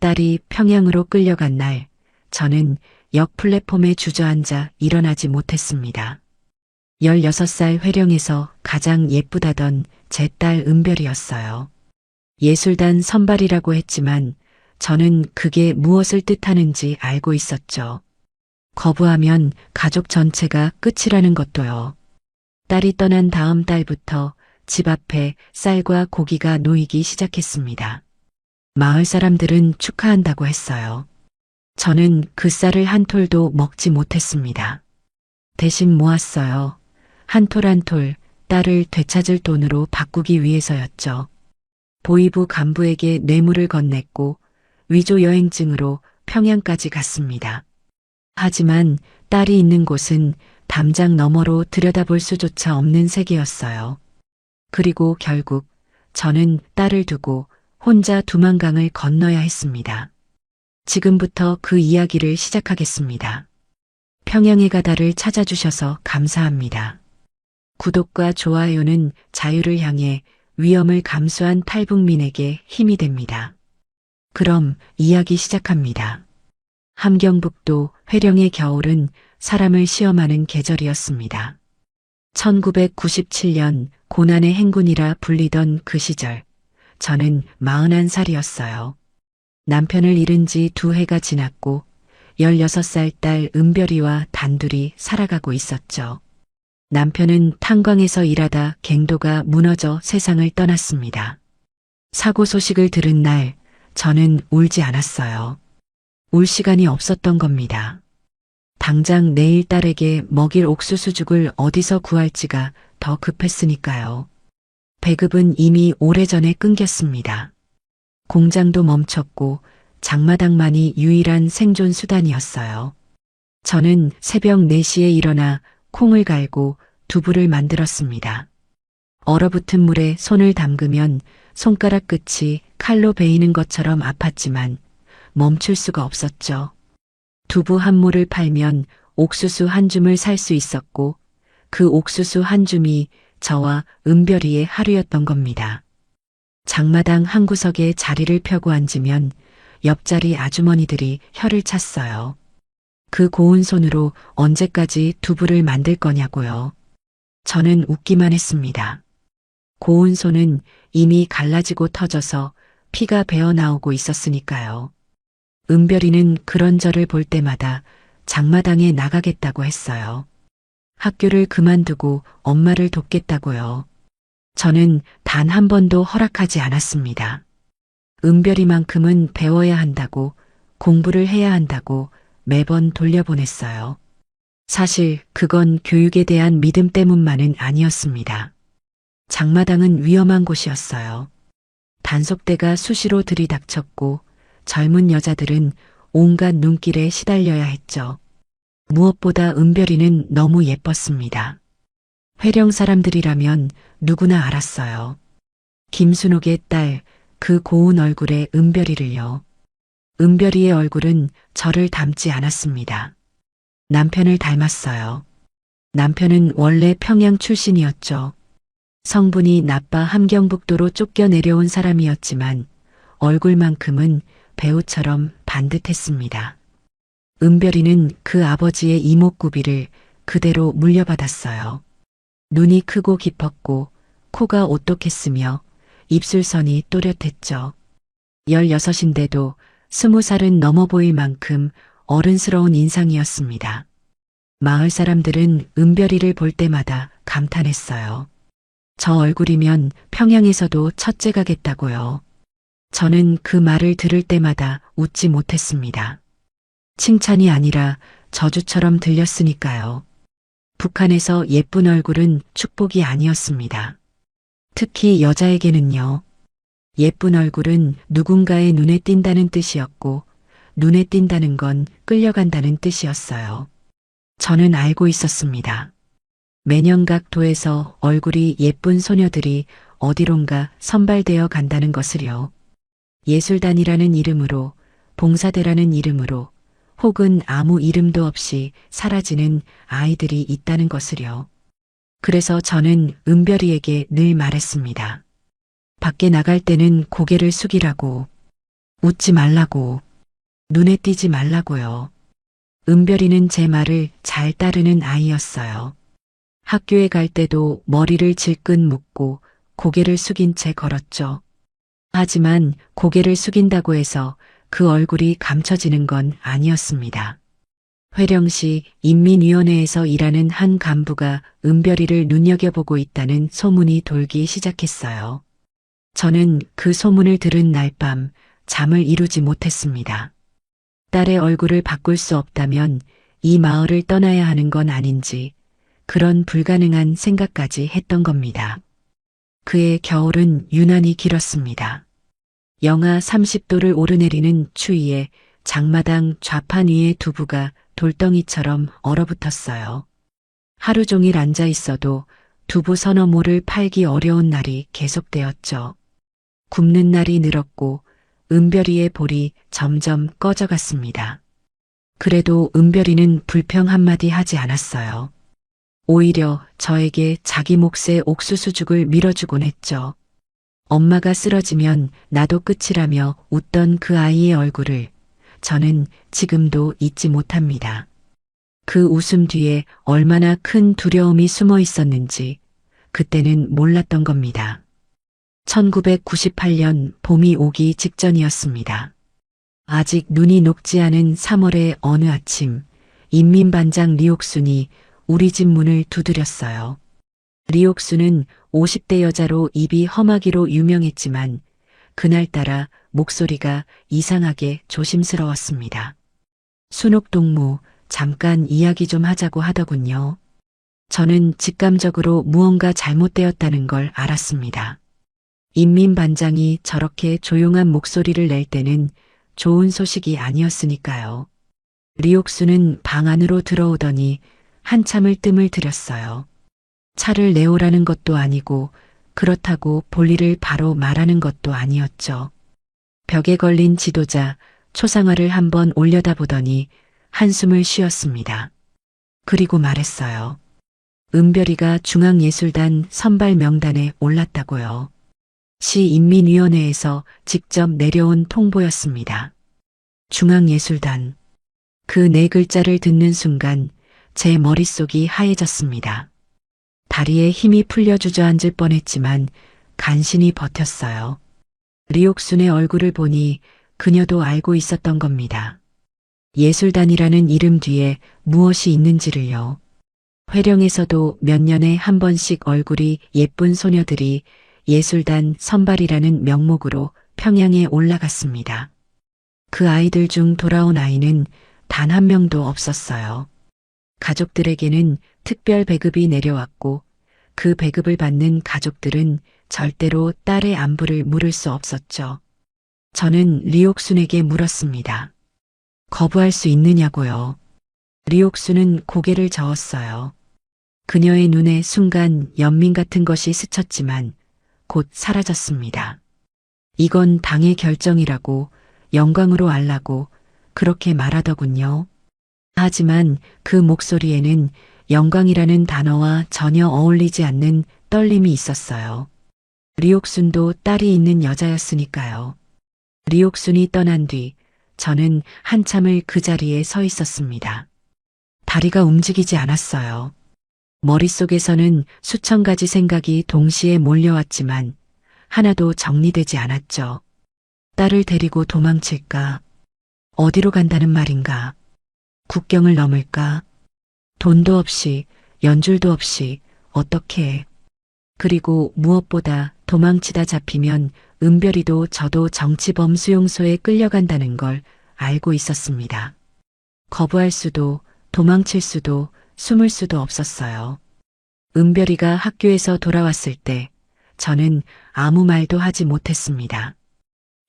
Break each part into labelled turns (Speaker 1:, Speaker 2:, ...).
Speaker 1: 딸이 평양으로 끌려간 날, 저는 역 플랫폼에 주저앉아 일어나지 못했습니다. 16살 회령에서 가장 예쁘다던 제 딸 은별이었어요. 예술단 선발이라고 했지만 저는 그게 무엇을 뜻하는지 알고 있었죠. 거부하면 가족 전체가 끝이라는 것도요. 딸이 떠난 다음 달부터 집 앞에 쌀과 고기가 놓이기 시작했습니다. 마을 사람들은 축하한다고 했어요. 저는 그 쌀을 한 톨도 먹지 못했습니다. 대신 모았어요. 한 톨 한 톨 딸을 되찾을 돈으로 바꾸기 위해서였죠. 보이부 간부에게 뇌물을 건넸고 위조 여행증으로 평양까지 갔습니다. 하지만 딸이 있는 곳은 담장 너머로 들여다볼 수조차 없는 세계였어요. 그리고 결국 저는 딸을 두고 혼자 두만강을 건너야 했습니다. 지금부터 그 이야기를 시작하겠습니다. 평양의 가다를 찾아주셔서 감사합니다. 구독과 좋아요는 자유를 향해 위험을 감수한 탈북민에게 힘이 됩니다. 그럼 이야기 시작합니다. 함경북도 회령의 겨울은 사람을 시험하는 계절이었습니다. 1997년 고난의 행군이라 불리던 그 시절, 저는 41살이었어요. 남편을 잃은 지 2해가 지났고 16살 딸 은별이와 단둘이 살아가고 있었죠. 남편은 탄광에서 일하다 갱도가 무너져 세상을 떠났습니다. 사고 소식을 들은 날 저는 울지 않았어요. 울 시간이 없었던 겁니다. 당장 내일 딸에게 먹일 옥수수죽을 어디서 구할지가 더 급했으니까요. 배급은 이미 오래전에 끊겼습니다. 공장도 멈췄고 장마당만이 유일한 생존 수단이었어요. 저는 새벽 4시에 일어나 콩을 갈고 두부를 만들었습니다. 얼어붙은 물에 손을 담그면 손가락 끝이 칼로 베이는 것처럼 아팠지만 멈출 수가 없었죠. 두부 한 모를 팔면 옥수수 한 줌을 살 수 있었고 그 옥수수 한 줌이 저와 은별이의 하루였던 겁니다. 장마당 한 구석에 자리를 펴고 앉으면 옆자리 아주머니들이 혀를 찼어요. 그 고운 손으로 언제까지 두부를 만들 거냐고요. 저는 웃기만 했습니다. 고운 손은 이미 갈라지고 터져서 피가 배어나오고 있었으니까요. 은별이는 그런 저를 볼 때마다 장마당에 나가겠다고 했어요. 학교를 그만두고 엄마를 돕겠다고요. 저는 단 한 번도 허락하지 않았습니다. 은별이만큼은 배워야 한다고, 공부를 해야 한다고 매번 돌려보냈어요. 사실 그건 교육에 대한 믿음 때문만은 아니었습니다. 장마당은 위험한 곳이었어요. 단속대가 수시로 들이닥쳤고 젊은 여자들은 온갖 눈길에 시달려야 했죠. 무엇보다 은별이는 너무 예뻤습니다. 회령 사람들이라면 누구나 알았어요. 김순옥의 딸, 그 고운 얼굴에 은별이를요. 은별이의 얼굴은 저를 닮지 않았습니다. 남편을 닮았어요. 남편은 원래 평양 출신이었죠. 성분이 나빠 함경북도로 쫓겨 내려온 사람이었지만 얼굴만큼은 배우처럼 반듯했습니다. 은별이는 그 아버지의 이목구비를 그대로 물려받았어요. 눈이 크고 깊었고 코가 오똑했으며 입술선이 또렷했죠. 16인데도 20살은 넘어 보일 만큼 어른스러운 인상이었습니다. 마을 사람들은 은별이를 볼 때마다 감탄했어요. 저 얼굴이면 평양에서도 첫째 가겠다고요. 저는 그 말을 들을 때마다 웃지 못했습니다. 칭찬이 아니라 저주처럼 들렸으니까요. 북한에서 예쁜 얼굴은 축복이 아니었습니다. 특히 여자에게는요. 예쁜 얼굴은 누군가의 눈에 띈다는 뜻이었고 눈에 띈다는 건 끌려간다는 뜻이었어요. 저는 알고 있었습니다. 매년 각 도에서 얼굴이 예쁜 소녀들이 어디론가 선발되어 간다는 것을요. 예술단이라는 이름으로, 봉사대라는 이름으로, 혹은 아무 이름도 없이 사라지는 아이들이 있다는 것을요. 그래서 저는 은별이에게 늘 말했습니다. 밖에 나갈 때는 고개를 숙이라고. 웃지 말라고. 눈에 띄지 말라고요. 은별이는 제 말을 잘 따르는 아이였어요. 학교에 갈 때도 머리를 질끈 묶고 고개를 숙인 채 걸었죠. 하지만 고개를 숙인다고 해서 그 얼굴이 감춰지는 건 아니었습니다. 회령시 인민위원회에서 일하는 한 간부가 은별이를 눈여겨보고 있다는 소문이 돌기 시작했어요. 저는 그 소문을 들은 날 밤 잠을 이루지 못했습니다. 딸의 얼굴을 바꿀 수 없다면 이 마을을 떠나야 하는 건 아닌지 그런 불가능한 생각까지 했던 겁니다. 그의 겨울은 유난히 길었습니다. 영하 30도를 오르내리는 추위에 장마당 좌판 위의 두부가 돌덩이처럼 얼어붙었어요. 하루 종일 앉아 있어도 두부 서너 모를 팔기 어려운 날이 계속되었죠. 굽는 날이 늘었고 은별이의 볼이 점점 꺼져갔습니다. 그래도 은별이는 불평 한마디 하지 않았어요. 오히려 저에게 자기 몫의 옥수수죽을 밀어주곤 했죠. 엄마가 쓰러지면 나도 끝이라며 웃던 그 아이의 얼굴을 저는 지금도 잊지 못합니다. 그 웃음 뒤에 얼마나 큰 두려움이 숨어 있었는지 그때는 몰랐던 겁니다. 1998년 봄이 오기 직전이었습니다. 아직 눈이 녹지 않은 3월의 어느 아침, 인민반장 리옥순이 우리 집 문을 두드렸어요. 리옥순은 50대 여자로 입이 험하기로 유명했지만 그날따라 목소리가 이상하게 조심스러웠습니다. 순옥동무, 잠깐 이야기 좀 하자고 하더군요. 저는 직감적으로 무언가 잘못되었다는 걸 알았습니다. 인민반장이 저렇게 조용한 목소리를 낼 때는 좋은 소식이 아니었으니까요. 리옥수는 방 안으로 들어오더니 한참을 뜸을 들였어요. 차를 내오라는 것도 아니고 그렇다고 볼일을 바로 말하는 것도 아니었죠. 벽에 걸린 지도자 초상화를 한번 올려다보더니 한숨을 쉬었습니다. 그리고 말했어요. 은별이가 중앙예술단 선발 명단에 올랐다고요. 시인민위원회에서 직접 내려온 통보였습니다. 중앙예술단. 그 네 글자를 듣는 순간 제 머릿속이 하얘졌습니다. 다리에 힘이 풀려 주저앉을 뻔했지만 간신히 버텼어요. 리옥순의 얼굴을 보니 그녀도 알고 있었던 겁니다. 예술단이라는 이름 뒤에 무엇이 있는지를요. 회령에서도 몇 년에 한 번씩 얼굴이 예쁜 소녀들이 예술단 선발이라는 명목으로 평양에 올라갔습니다. 그 아이들 중 돌아온 아이는 단 한 명도 없었어요. 가족들에게는 특별 배급이 내려왔고 그 배급을 받는 가족들은 절대로 딸의 안부를 물을 수 없었죠. 저는 리옥순에게 물었습니다. 거부할 수 있느냐고요. 리옥순은 고개를 저었어요. 그녀의 눈에 순간 연민 같은 것이 스쳤지만 곧 사라졌습니다. 이건 당의 결정이라고 영광으로 알라고 그렇게 말하더군요. 하지만 그 목소리에는 영광이라는 단어와 전혀 어울리지 않는 떨림이 있었어요. 리옥순도 딸이 있는 여자였으니까요. 리옥순이 떠난 뒤 저는 한참을 그 자리에 서 있었습니다. 다리가 움직이지 않았어요. 머릿속에서는 수천 가지 생각이 동시에 몰려왔지만 하나도 정리되지 않았죠. 딸을 데리고 도망칠까? 어디로 간다는 말인가? 국경을 넘을까? 돈도 없이, 연줄도 없이 어떻게 해? 그리고 무엇보다 도망치다 잡히면 은별이도 저도 정치범 수용소에 끌려간다는 걸 알고 있었습니다. 거부할 수도 도망칠 수도 숨을 수도 없었어요. 은별이가 학교에서 돌아왔을 때 저는 아무 말도 하지 못했습니다.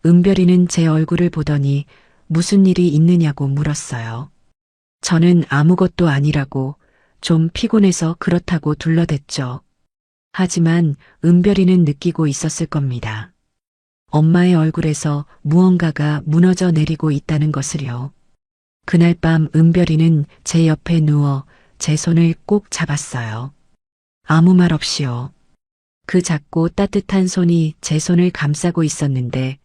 Speaker 1: 은별이는 제 얼굴을 보더니 무슨 일이 있느냐고 물었어요. 저는 아무것도 아니라고 좀 피곤해서 그렇다고 둘러댔죠. 하지만 은별이는 느끼고 있었을 겁니다. 엄마의 얼굴에서 무언가가 무너져 내리고 있다는 것을요. 그날 밤 은별이는 제 옆에 누워 제 손을 꼭 잡았어요. 아무 말 없이요. 그 작고 따뜻한 손이 제 손을 감싸고 있었는데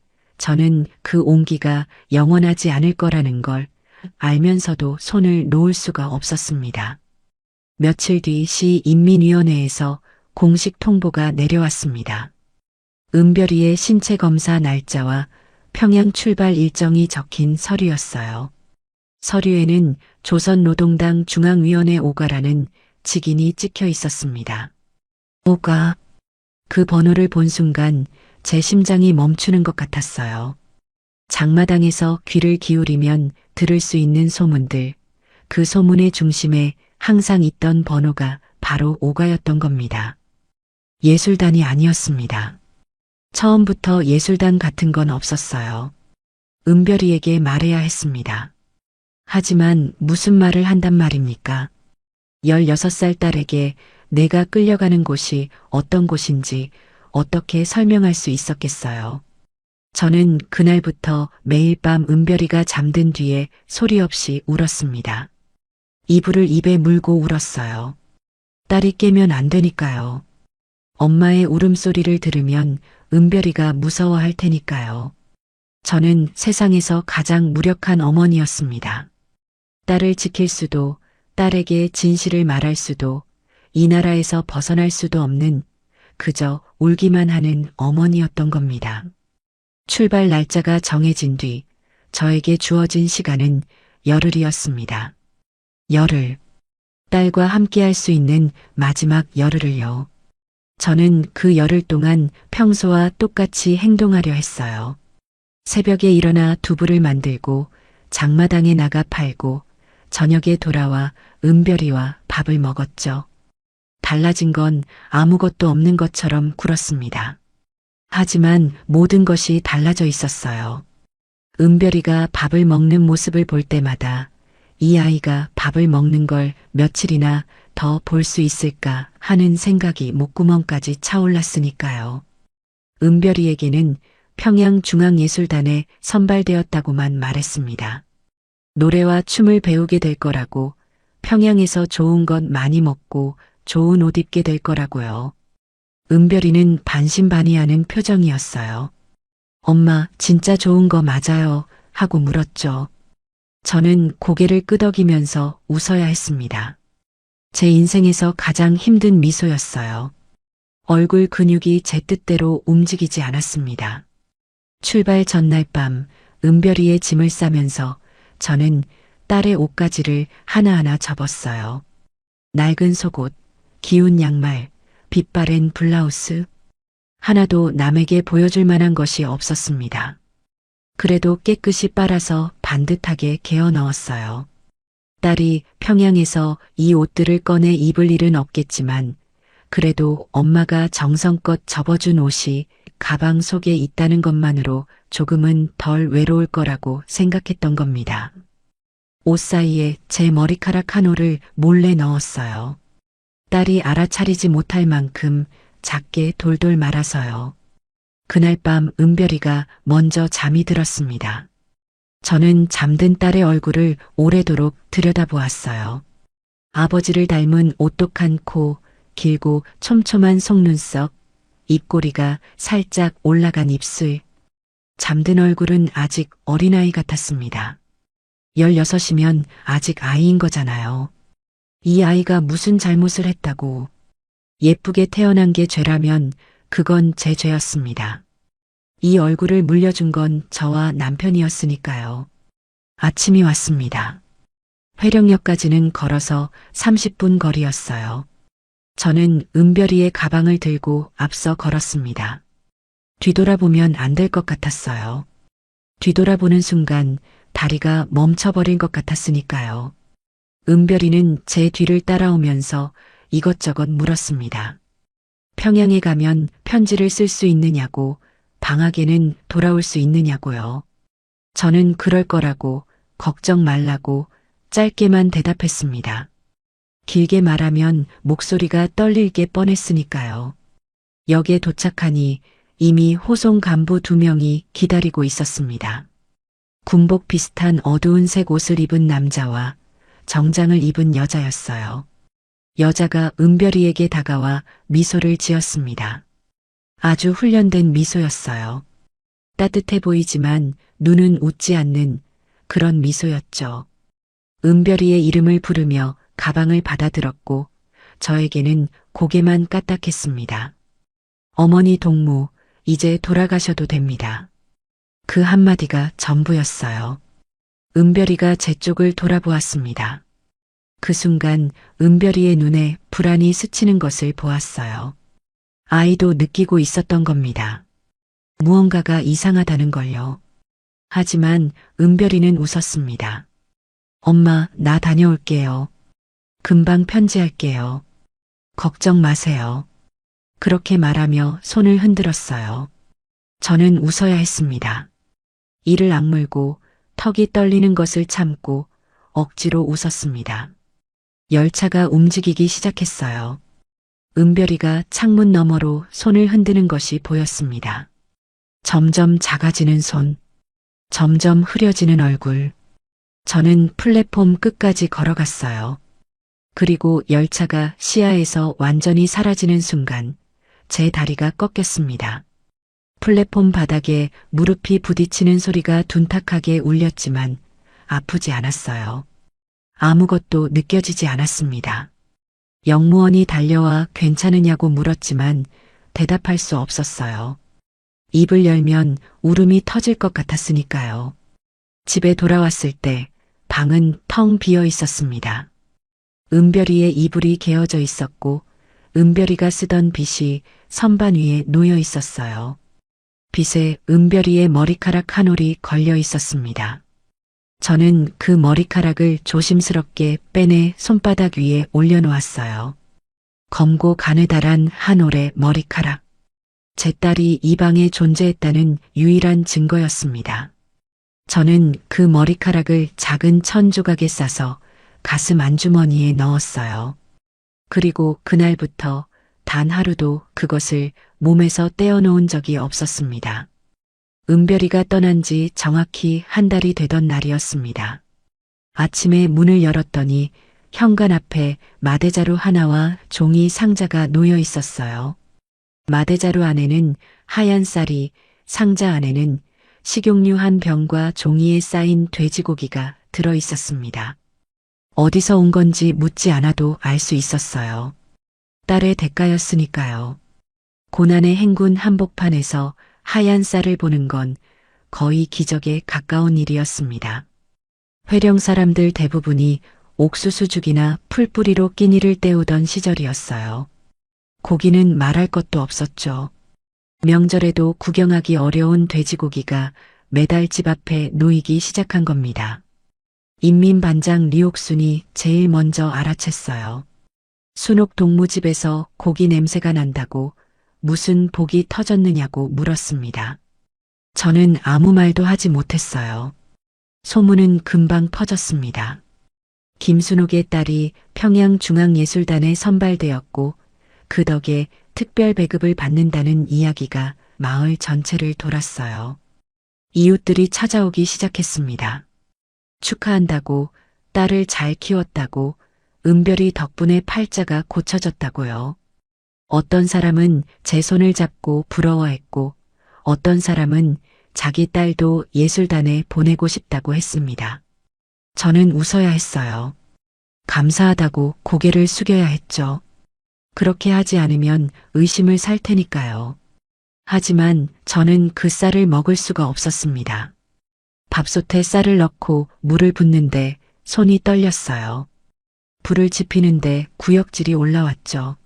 Speaker 1: 저는 그 온기가 영원하지 않을 거라는 걸 알면서도 손을 놓을 수가 없었습니다. 며칠 뒤 시인민위원회에서 공식 통보가 내려왔습니다. 은별이의 신체 검사 날짜와 평양 출발 일정이 적힌 서류였어요. 서류에는 조선노동당 중앙위원회 오가라는 직인이 찍혀 있었습니다. 오가. 그 번호를 본 순간 제 심장이 멈추는 것 같았어요. 장마당에서 귀를 기울이면 들을 수 있는 소문들, 그 소문의 중심에 항상 있던 번호가 바로 오가였던 겁니다. 예술단이 아니었습니다. 처음부터 예술단 같은 건 없었어요. 은별이에게 말해야 했습니다. 하지만 무슨 말을 한단 말입니까? 16살 딸에게 내가 끌려가는 곳이 어떤 곳인지 어떻게 설명할 수 있었겠어요. 저는 그날부터 매일 밤 은별이가 잠든 뒤에 소리 없이 울었습니다. 이불을 입에 물고 울었어요. 딸이 깨면 안 되니까요. 엄마의 울음소리를 들으면 은별이가 무서워할 테니까요. 저는 세상에서 가장 무력한 어머니였습니다. 딸을 지킬 수도, 딸에게 진실을 말할 수도, 이 나라에서 벗어날 수도 없는 그저 울기만 하는 어머니였던 겁니다. 출발 날짜가 정해진 뒤 저에게 주어진 시간은 열흘이었습니다. 열흘. 딸과 함께할 수 있는 마지막 열흘을요. 저는 그 열흘 동안 평소와 똑같이 행동하려 했어요. 새벽에 일어나 두부를 만들고 장마당에 나가 팔고 저녁에 돌아와 은별이와 밥을 먹었죠. 달라진 건 아무것도 없는 것처럼 굴었습니다. 하지만 모든 것이 달라져 있었어요. 은별이가 밥을 먹는 모습을 볼 때마다 이 아이가 밥을 먹는 걸 며칠이나 더 볼 수 있을까 하는 생각이 목구멍까지 차올랐으니까요. 은별이에게는 평양중앙예술단에 선발되었다고만 말했습니다. 노래와 춤을 배우게 될 거라고, 평양에서 좋은 것 많이 먹고 좋은 옷 입게 될 거라고요. 은별이는 반신반의하는 표정이었어요. 엄마, 진짜 좋은 거 맞아요? 하고 물었죠. 저는 고개를 끄덕이면서 웃어야 했습니다. 제 인생에서 가장 힘든 미소였어요. 얼굴 근육이 제 뜻대로 움직이지 않았습니다. 출발 전날 밤 은별이의 짐을 싸면서 저는 딸의 옷가지를 하나하나 접었어요. 낡은 속옷, 기운 양말, 빛바랜 블라우스, 하나도 남에게 보여줄 만한 것이 없었습니다. 그래도 깨끗이 빨아서 반듯하게 개어 넣었어요. 딸이 평양에서 이 옷들을 꺼내 입을 일은 없겠지만 그래도 엄마가 정성껏 접어준 옷이 가방 속에 있다는 것만으로 조금은 덜 외로울 거라고 생각했던 겁니다. 옷 사이에 제 머리카락 한 올을 몰래 넣었어요. 딸이 알아차리지 못할 만큼 작게 돌돌 말아서요. 그날 밤 은별이가 먼저 잠이 들었습니다. 저는 잠든 딸의 얼굴을 오래도록 들여다보았어요. 아버지를 닮은 오똑한 코, 길고 촘촘한 속눈썹, 입꼬리가 살짝 올라간 입술. 잠든 얼굴은 아직 어린아이 같았습니다. 16이면 아직 아이인 거잖아요. 이 아이가 무슨 잘못을 했다고. 예쁘게 태어난 게 죄라면 그건 제 죄였습니다. 이 얼굴을 물려준 건 저와 남편이었으니까요. 아침이 왔습니다. 회령역까지는 걸어서 30분 거리였어요. 저는 은별이의 가방을 들고 앞서 걸었습니다. 뒤돌아보면 안 될 것 같았어요. 뒤돌아보는 순간 다리가 멈춰버린 것 같았으니까요. 은별이는 제 뒤를 따라오면서 이것저것 물었습니다. 평양에 가면 편지를 쓸 수 있느냐고, 방학에는 돌아올 수 있느냐고요. 저는 그럴 거라고, 걱정 말라고 짧게만 대답했습니다. 길게 말하면 목소리가 떨릴 게 뻔했으니까요. 역에 도착하니 이미 호송 간부 2명이 기다리고 있었습니다. 군복 비슷한 어두운 색 옷을 입은 남자와 정장을 입은 여자였어요. 여자가 은별이에게 다가와 미소를 지었습니다. 아주 훈련된 미소였어요. 따뜻해 보이지만 눈은 웃지 않는 그런 미소였죠. 은별이의 이름을 부르며 가방을 받아들었고 저에게는 고개만 까딱했습니다. 어머니 동무, 이제 돌아가셔도 됩니다. 그 한마디가 전부였어요. 은별이가 제 쪽을 돌아보았습니다. 그 순간 은별이의 눈에 불안이 스치는 것을 보았어요. 아이도 느끼고 있었던 겁니다. 무언가가 이상하다는 걸요. 하지만 은별이는 웃었습니다. 엄마, 나 다녀올게요. 금방 편지할게요. 걱정 마세요. 그렇게 말하며 손을 흔들었어요. 저는 웃어야 했습니다. 이를 악물고 턱이 떨리는 것을 참고 억지로 웃었습니다. 열차가 움직이기 시작했어요. 은별이가 창문 너머로 손을 흔드는 것이 보였습니다. 점점 작아지는 손, 점점 흐려지는 얼굴. 저는 플랫폼 끝까지 걸어갔어요. 그리고 열차가 시야에서 완전히 사라지는 순간 제 다리가 꺾였습니다. 플랫폼 바닥에 무릎이 부딪히는 소리가 둔탁하게 울렸지만 아프지 않았어요. 아무것도 느껴지지 않았습니다. 영무원이 달려와 괜찮으냐고 물었지만 대답할 수 없었어요. 입을 열면 울음이 터질 것 같았으니까요. 집에 돌아왔을 때 방은 텅 비어 있었습니다. 은별이의 이불이 개어져 있었고 은별이가 쓰던 빗이 선반 위에 놓여 있었어요. 빗에 은별이의 머리카락 한 올이 걸려 있었습니다. 저는 그 머리카락을 조심스럽게 빼내 손바닥 위에 올려놓았어요. 검고 가느다란 한 올의 머리카락. 제 딸이 이 방에 존재했다는 유일한 증거였습니다. 저는 그 머리카락을 작은 천 조각에 싸서 가슴 안주머니에 넣었어요. 그리고 그날부터 단 하루도 그것을 몸에서 떼어놓은 적이 없었습니다. 은별이가 떠난 지 정확히 한 달이 되던 날이었습니다. 아침에 문을 열었더니 현관 앞에 마대자루 하나와 종이 상자가 놓여 있었어요. 마대자루 안에는 하얀 쌀이, 상자 안에는 식용유 한 병과 종이에 쌓인 돼지고기가 들어 있었습니다. 어디서 온 건지 묻지 않아도 알 수 있었어요. 딸의 대가였으니까요. 고난의 행군 한복판에서 하얀 쌀을 보는 건 거의 기적에 가까운 일이었습니다. 회령 사람들 대부분이 옥수수죽이나 풀뿌리로 끼니를 때우던 시절이었어요. 고기는 말할 것도 없었죠. 명절에도 구경하기 어려운 돼지고기가 매달 집 앞에 놓이기 시작한 겁니다. 인민반장 리옥순이 제일 먼저 알아챘어요. 순옥 동무집에서 고기 냄새가 난다고 무슨 복이 터졌느냐고 물었습니다. 저는 아무 말도 하지 못했어요. 소문은 금방 퍼졌습니다. 김순옥의 딸이 평양중앙예술단에 선발되었고 그 덕에 특별 배급을 받는다는 이야기가 마을 전체를 돌았어요. 이웃들이 찾아오기 시작했습니다. 축하한다고, 딸을 잘 키웠다고, 은별이 덕분에 팔자가 고쳐졌다고요. 어떤 사람은 제 손을 잡고 부러워했고 어떤 사람은 자기 딸도 예술단에 보내고 싶다고 했습니다. 저는 웃어야 했어요. 감사하다고 고개를 숙여야 했죠. 그렇게 하지 않으면 의심을 살 테니까요. 하지만 저는 그 쌀을 먹을 수가 없었습니다. 밥솥에 쌀을 넣고 물을 붓는데 손이 떨렸어요. 불을 지피는데 구역질이 올라왔죠.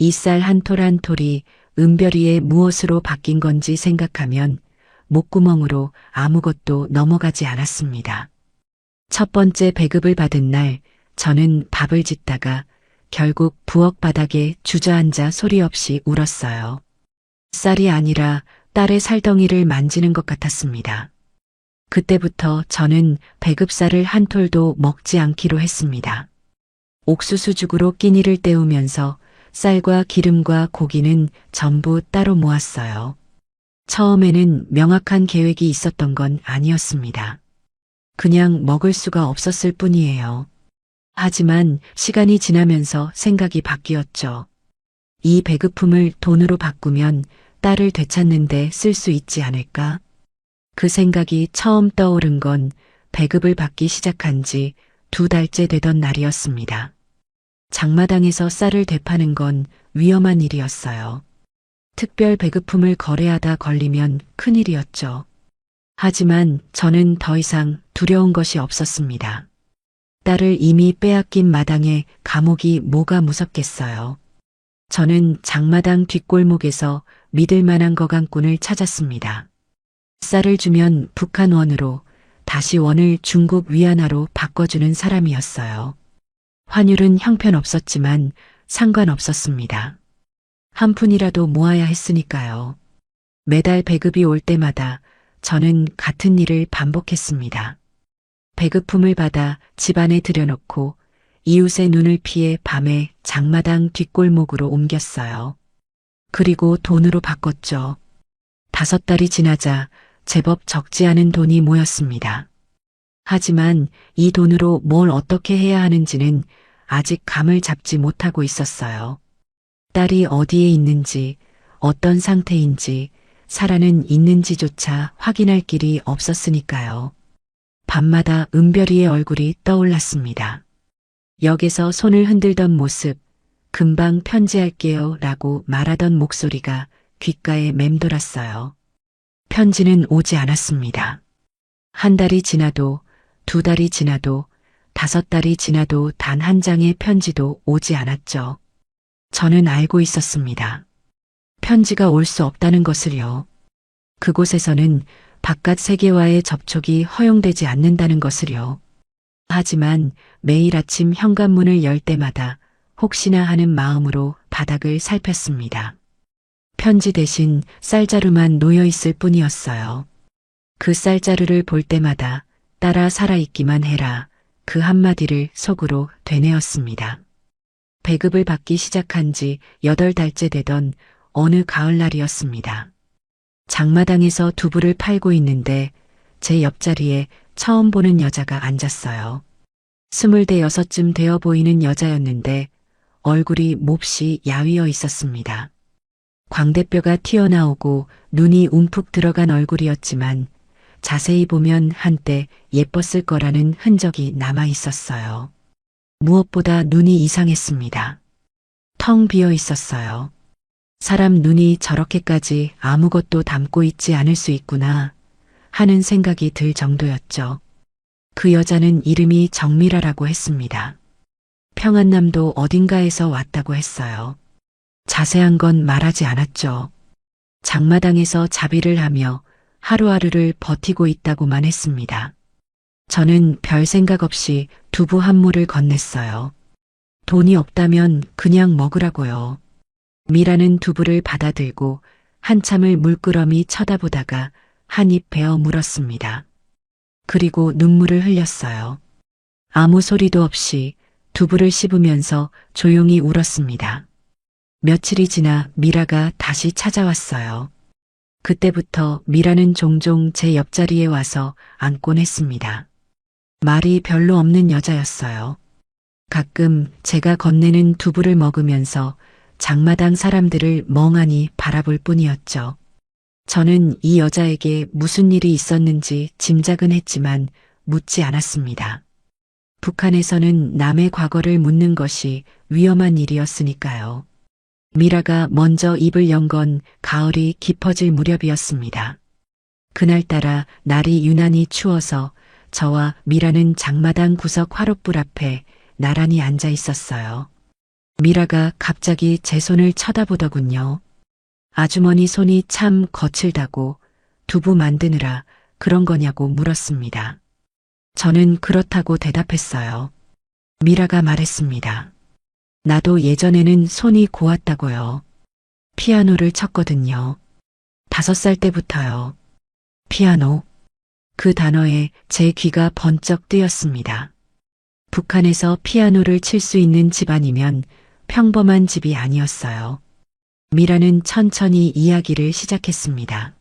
Speaker 1: 이 쌀 한 톨 한 톨이 은별이의 무엇으로 바뀐 건지 생각하면 목구멍으로 아무것도 넘어가지 않았습니다. 첫 번째 배급을 받은 날 저는 밥을 짓다가 결국 부엌 바닥에 주저앉아 소리 없이 울었어요. 쌀이 아니라 딸의 살덩이를 만지는 것 같았습니다. 그때부터 저는 배급쌀을 한 톨도 먹지 않기로 했습니다. 옥수수죽으로 끼니를 때우면서 쌀과 기름과 고기는 전부 따로 모았어요. 처음에는 명확한 계획이 있었던 건 아니었습니다. 그냥 먹을 수가 없었을 뿐이에요. 하지만 시간이 지나면서 생각이 바뀌었죠. 이 배급품을 돈으로 바꾸면 딸을 되찾는데 쓸 수 있지 않을까? 그 생각이 처음 떠오른 건 배급을 받기 시작한 지 2달째 되던 날이었습니다. 장마당에서 쌀을 되파는 건 위험한 일이었어요. 특별 배급품을 거래하다 걸리면 큰일이었죠. 하지만 저는 더 이상 두려운 것이 없었습니다. 딸을 이미 빼앗긴 마당에 감옥이 뭐가 무섭겠어요. 저는 장마당 뒷골목에서 믿을 만한 거강꾼을 찾았습니다. 쌀을 주면 북한 원으로, 다시 원을 중국 위안화로 바꿔주는 사람이었어요. 환율은 형편없었지만 상관없었습니다. 한 푼이라도 모아야 했으니까요. 매달 배급이 올 때마다 저는 같은 일을 반복했습니다. 배급품을 받아 집안에 들여놓고 이웃의 눈을 피해 밤에 장마당 뒷골목으로 옮겼어요. 그리고 돈으로 바꿨죠. 5달이 지나자 제법 적지 않은 돈이 모였습니다. 하지만 이 돈으로 뭘 어떻게 해야 하는지는 아직 감을 잡지 못하고 있었어요. 딸이 어디에 있는지, 어떤 상태인지, 살아는 있는지조차 확인할 길이 없었으니까요. 밤마다 은별이의 얼굴이 떠올랐습니다. 역에서 손을 흔들던 모습, 금방 편지할게요 라고 말하던 목소리가 귓가에 맴돌았어요. 편지는 오지 않았습니다. 1달이 지나도 2달이 지나도 5달이 지나도 단 한 장의 편지도 오지 않았죠. 저는 알고 있었습니다. 편지가 올 수 없다는 것을요. 그곳에서는 바깥 세계와의 접촉이 허용되지 않는다는 것을요. 하지만 매일 아침 현관문을 열 때마다 혹시나 하는 마음으로 바닥을 살폈습니다. 편지 대신 쌀자루만 놓여 있을 뿐이었어요. 그 쌀자루를 볼 때마다 따라 살아있기만 해라, 그 한마디를 속으로 되뇌었습니다. 배급을 받기 시작한 지 8달째 되던 어느 가을날이었습니다. 장마당에서 두부를 팔고 있는데 제 옆자리에 처음 보는 여자가 앉았어요. 26쯤 되어 보이는 여자였는데 얼굴이 몹시 야위어 있었습니다. 광대뼈가 튀어나오고 눈이 움푹 들어간 얼굴이었지만 자세히 보면 한때 예뻤을 거라는 흔적이 남아 있었어요. 무엇보다 눈이 이상했습니다. 텅 비어 있었어요. 사람 눈이 저렇게까지 아무것도 담고 있지 않을 수 있구나 하는 생각이 들 정도였죠. 그 여자는 이름이 정미라라고 했습니다. 평안남도 어딘가에서 왔다고 했어요. 자세한 건 말하지 않았죠. 장마당에서 자비를 하며 하루하루를 버티고 있다고만 했습니다. 저는 별 생각 없이 두부 한 무를 건넸어요. 돈이 없다면 그냥 먹으라고요. 미라는 두부를 받아들고 한참을 물끄러미 쳐다보다가 한 입 베어 물었습니다. 그리고 눈물을 흘렸어요. 아무 소리도 없이 두부를 씹으면서 조용히 울었습니다. 며칠이 지나 미라가 다시 찾아왔어요. 그때부터 미라는 종종 제 옆자리에 와서 앉곤 했습니다. 말이 별로 없는 여자였어요. 가끔 제가 건네는 두부를 먹으면서 장마당 사람들을 멍하니 바라볼 뿐이었죠. 저는 이 여자에게 무슨 일이 있었는지 짐작은 했지만 묻지 않았습니다. 북한에서는 남의 과거를 묻는 것이 위험한 일이었으니까요. 미라가 먼저 입을 연 건 가을이 깊어질 무렵이었습니다. 그날따라 날이 유난히 추워서 저와 미라는 장마당 구석 화롯불 앞에 나란히 앉아 있었어요. 미라가 갑자기 제 손을 쳐다보더군요. 아주머니 손이 참 거칠다고 두부 만드느라 그런 거냐고 물었습니다. 저는 그렇다고 대답했어요. 미라가 말했습니다. 나도 예전에는 손이 고왔다고요. 피아노를 쳤거든요. 5살 때부터요. 피아노. 그 단어에 제 귀가 번쩍 뜨였습니다. 북한에서 피아노를 칠 수 있는 집안이면 평범한 집이 아니었어요. 미라는 천천히 이야기를 시작했습니다.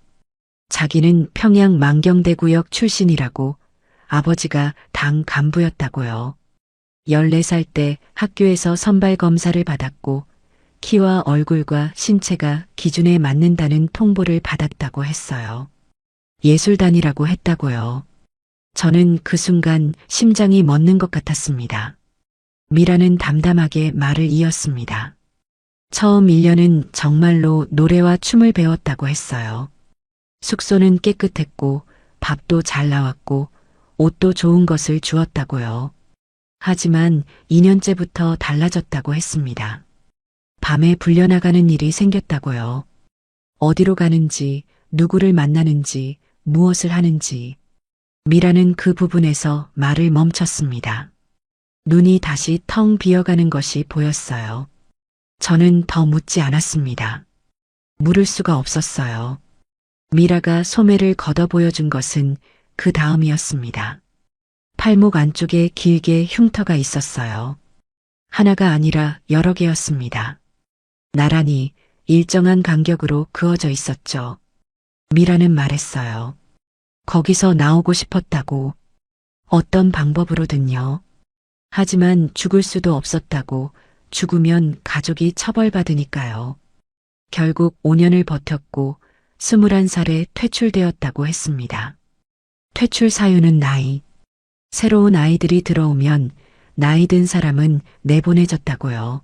Speaker 1: 자기는 평양 만경대구역 출신이라고, 아버지가 당 간부였다고요. 14살 때 학교에서 선발 검사를 받았고 키와 얼굴과 신체가 기준에 맞는다는 통보를 받았다고 했어요. 예술단이라고 했다고요. 저는 그 순간 심장이 멎는 것 같았습니다. 미라는 담담하게 말을 이었습니다. 처음 1년은 정말로 노래와 춤을 배웠다고 했어요. 숙소는 깨끗했고 밥도 잘 나왔고 옷도 좋은 것을 주었다고요. 하지만 2년째부터 달라졌다고 했습니다. 밤에 불려나가는 일이 생겼다고요. 어디로 가는지, 누구를 만나는지, 무엇을 하는지. 미라는 그 부분에서 말을 멈췄습니다. 눈이 다시 텅 비어가는 것이 보였어요. 저는 더 묻지 않았습니다. 물을 수가 없었어요. 미라가 소매를 걷어 보여준 것은 그 다음이었습니다. 팔목 안쪽에 길게 흉터가 있었어요. 하나가 아니라 여러 개였습니다. 나란히 일정한 간격으로 그어져 있었죠. 미라는 말했어요. 거기서 나오고 싶었다고. 어떤 방법으로든요. 하지만 죽을 수도 없었다고. 죽으면 가족이 처벌받으니까요. 결국 5년을 버텼고 21살에 퇴출되었다고 했습니다. 퇴출 사유는 나이. 새로운 아이들이 들어오면 나이 든 사람은 내보내졌다고요.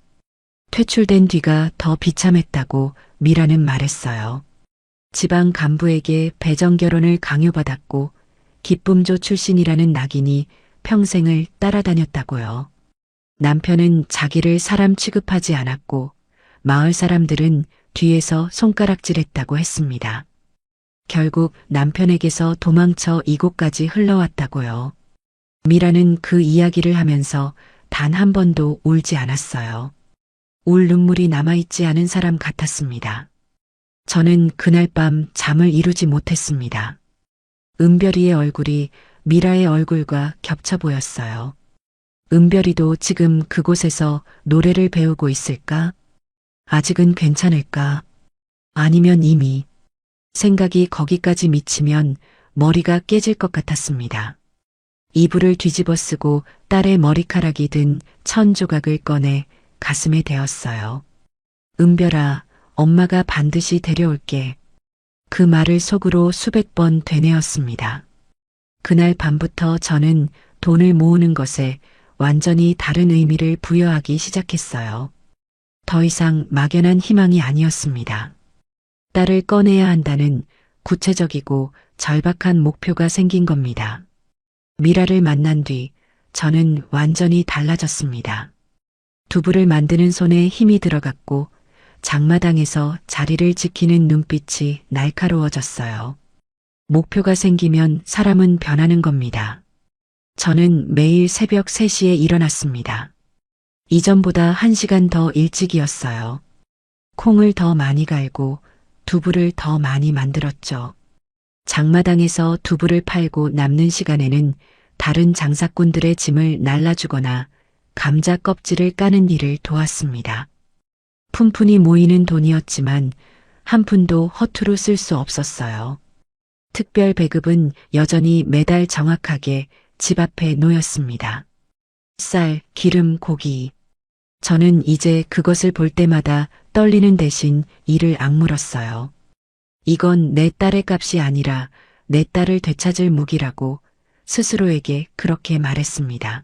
Speaker 1: 퇴출된 뒤가 더 비참했다고 미라는 말했어요. 지방 간부에게 배정 결혼을 강요받았고 기쁨조 출신이라는 낙인이 평생을 따라다녔다고요. 남편은 자기를 사람 취급하지 않았고 마을 사람들은 뒤에서 손가락질했다고 했습니다. 결국 남편에게서 도망쳐 이곳까지 흘러왔다고요. 미라는 그 이야기를 하면서 단 한 번도 울지 않았어요. 울 눈물이 남아있지 않은 사람 같았습니다. 저는 그날 밤 잠을 이루지 못했습니다. 은별이의 얼굴이 미라의 얼굴과 겹쳐 보였어요. 은별이도 지금 그곳에서 노래를 배우고 있을까? 아직은 괜찮을까? 아니면 이미 생각이 거기까지 미치면 머리가 깨질 것 같았습니다. 이불을 뒤집어 쓰고 딸의 머리카락이 든 천 조각을 꺼내 가슴에 대었어요. 은별아, 엄마가 반드시 데려올게. 그 말을 속으로 수백 번 되뇌었습니다. 그날 밤부터 저는 돈을 모으는 것에 완전히 다른 의미를 부여하기 시작했어요. 더 이상 막연한 희망이 아니었습니다. 딸을 꺼내야 한다는 구체적이고 절박한 목표가 생긴 겁니다. 미라를 만난 뒤 저는 완전히 달라졌습니다. 두부를 만드는 손에 힘이 들어갔고 장마당에서 자리를 지키는 눈빛이 날카로워졌어요. 목표가 생기면 사람은 변하는 겁니다. 저는 매일 새벽 3시에 일어났습니다. 이전보다 1시간 더 일찍이었어요. 콩을 더 많이 갈고 두부를 더 많이 만들었죠. 장마당에서 두부를 팔고 남는 시간에는 다른 장사꾼들의 짐을 날라주거나 감자 껍질을 까는 일을 도왔습니다. 푼푼이 모이는 돈이었지만 한 푼도 허투루 쓸 수 없었어요. 특별 배급은 여전히 매달 정확하게 집 앞에 놓였습니다. 쌀, 기름, 고기. 저는 이제 그것을 볼 때마다 떨리는 대신 이를 악물었어요. 이건 내 딸의 값이 아니라 내 딸을 되찾을 무기라고 스스로에게 그렇게 말했습니다.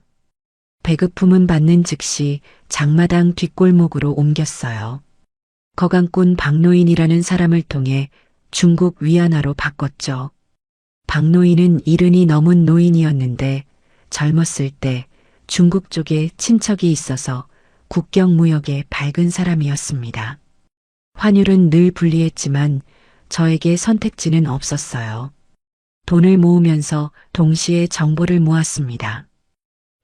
Speaker 1: 배급품은 받는 즉시 장마당 뒷골목으로 옮겼어요. 거강꾼 박노인이라는 사람을 통해 중국 위안화로 바꿨죠. 박노인은 70이 넘은 노인이었는데 젊었을 때 중국 쪽에 친척이 있어서 국경 무역에 밝은 사람이었습니다. 환율은 늘 불리했지만 저에게 선택지는 없었어요. 돈을 모으면서 동시에 정보를 모았습니다.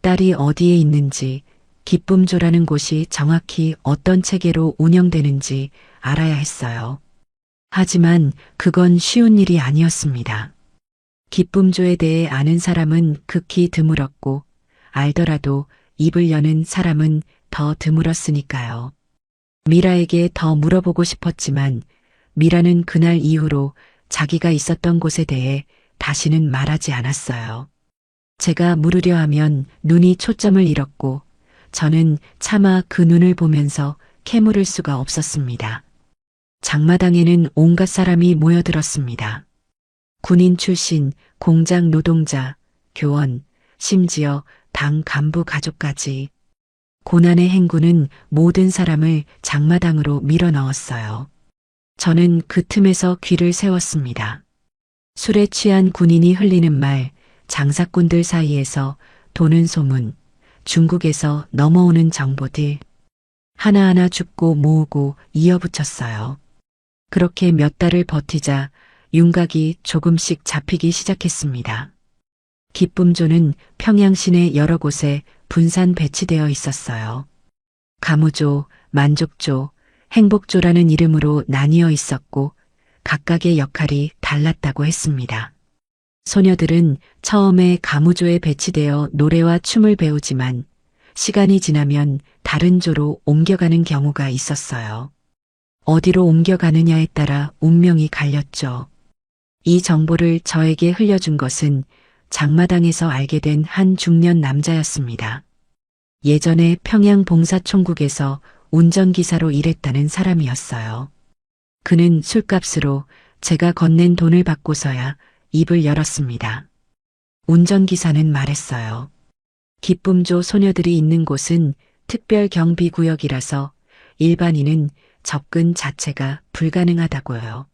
Speaker 1: 딸이 어디에 있는지, 기쁨조라는 곳이 정확히 어떤 체계로 운영되는지 알아야 했어요. 하지만 그건 쉬운 일이 아니었습니다. 기쁨조에 대해 아는 사람은 극히 드물었고 알더라도 입을 여는 사람은 더 드물었으니까요. 미라에게 더 물어보고 싶었지만 미라는 그날 이후로 자기가 있었던 곳에 대해 다시는 말하지 않았어요. 제가 물으려 하면 눈이 초점을 잃었고 저는 차마 그 눈을 보면서 캐물을 수가 없었습니다. 장마당에는 온갖 사람이 모여들었습니다. 군인 출신, 공장 노동자, 교원, 심지어 당 간부 가족까지. 고난의 행군은 모든 사람을 장마당으로 밀어넣었어요. 저는 그 틈에서 귀를 세웠습니다. 술에 취한 군인이 흘리는 말, 장사꾼들 사이에서 도는 소문, 중국에서 넘어오는 정보들. 하나하나 줍고 모으고 이어붙였어요. 그렇게 몇 달을 버티자 윤곽이 조금씩 잡히기 시작했습니다. 기쁨조는 평양 시내 여러 곳에 분산 배치되어 있었어요. 가무조, 만족조, 행복조라는 이름으로 나뉘어 있었고 각각의 역할이 달랐다고 했습니다. 소녀들은 처음에 가무조에 배치되어 노래와 춤을 배우지만 시간이 지나면 다른 조로 옮겨가는 경우가 있었어요. 어디로 옮겨가느냐에 따라 운명이 갈렸죠. 이 정보를 저에게 흘려준 것은 장마당에서 알게 된 한 중년 남자였습니다. 예전에 평양 봉사총국에서 운전기사로 일했다는 사람이었어요. 그는 술값으로 제가 건넨 돈을 받고서야 입을 열었습니다. 운전기사는 말했어요. 기쁨조 소녀들이 있는 곳은 특별경비구역이라서 일반인은 접근 자체가 불가능하다고요.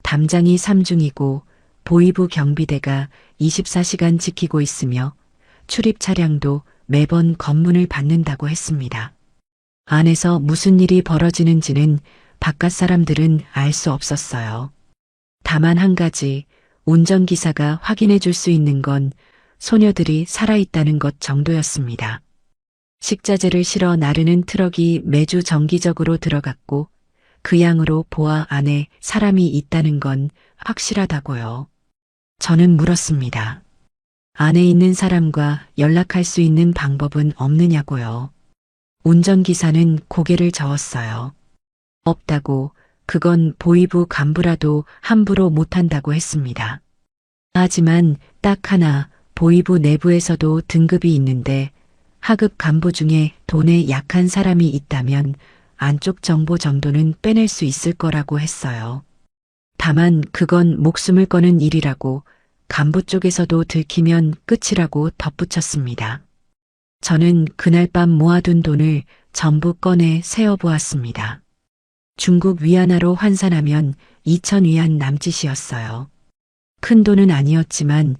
Speaker 1: 담장이 3중이고 보위부 경비대가 24시간 지키고 있으며 출입 차량도 매번 검문을 받는다고 했습니다. 안에서 무슨 일이 벌어지는지는 바깥 사람들은 알 수 없었어요. 다만 한 가지, 운전기사가 확인해 줄 수 있는 건 소녀들이 살아있다는 것 정도였습니다. 식자재를 실어 나르는 트럭이 매주 정기적으로 들어갔고 그 양으로 보아 안에 사람이 있다는 건 확실하다고요. 저는 물었습니다. 안에 있는 사람과 연락할 수 있는 방법은 없느냐고요. 운전기사는 고개를 저었어요. 없다고, 그건 보위부 간부라도 함부로 못한다고 했습니다. 하지만 딱 하나 보위부 내부에서도 등급이 있는데 하급 간부 중에 돈에 약한 사람이 있다면 안쪽 정보 정도는 빼낼 수 있을 거라고 했어요. 다만 그건 목숨을 거는 일이라고 간부 쪽에서도 들키면 끝이라고 덧붙였습니다. 저는 그날 밤 모아둔 돈을 전부 꺼내 세어보았습니다. 중국 위안화로 환산하면 2,000위안 남짓이었어요. 큰 돈은 아니었지만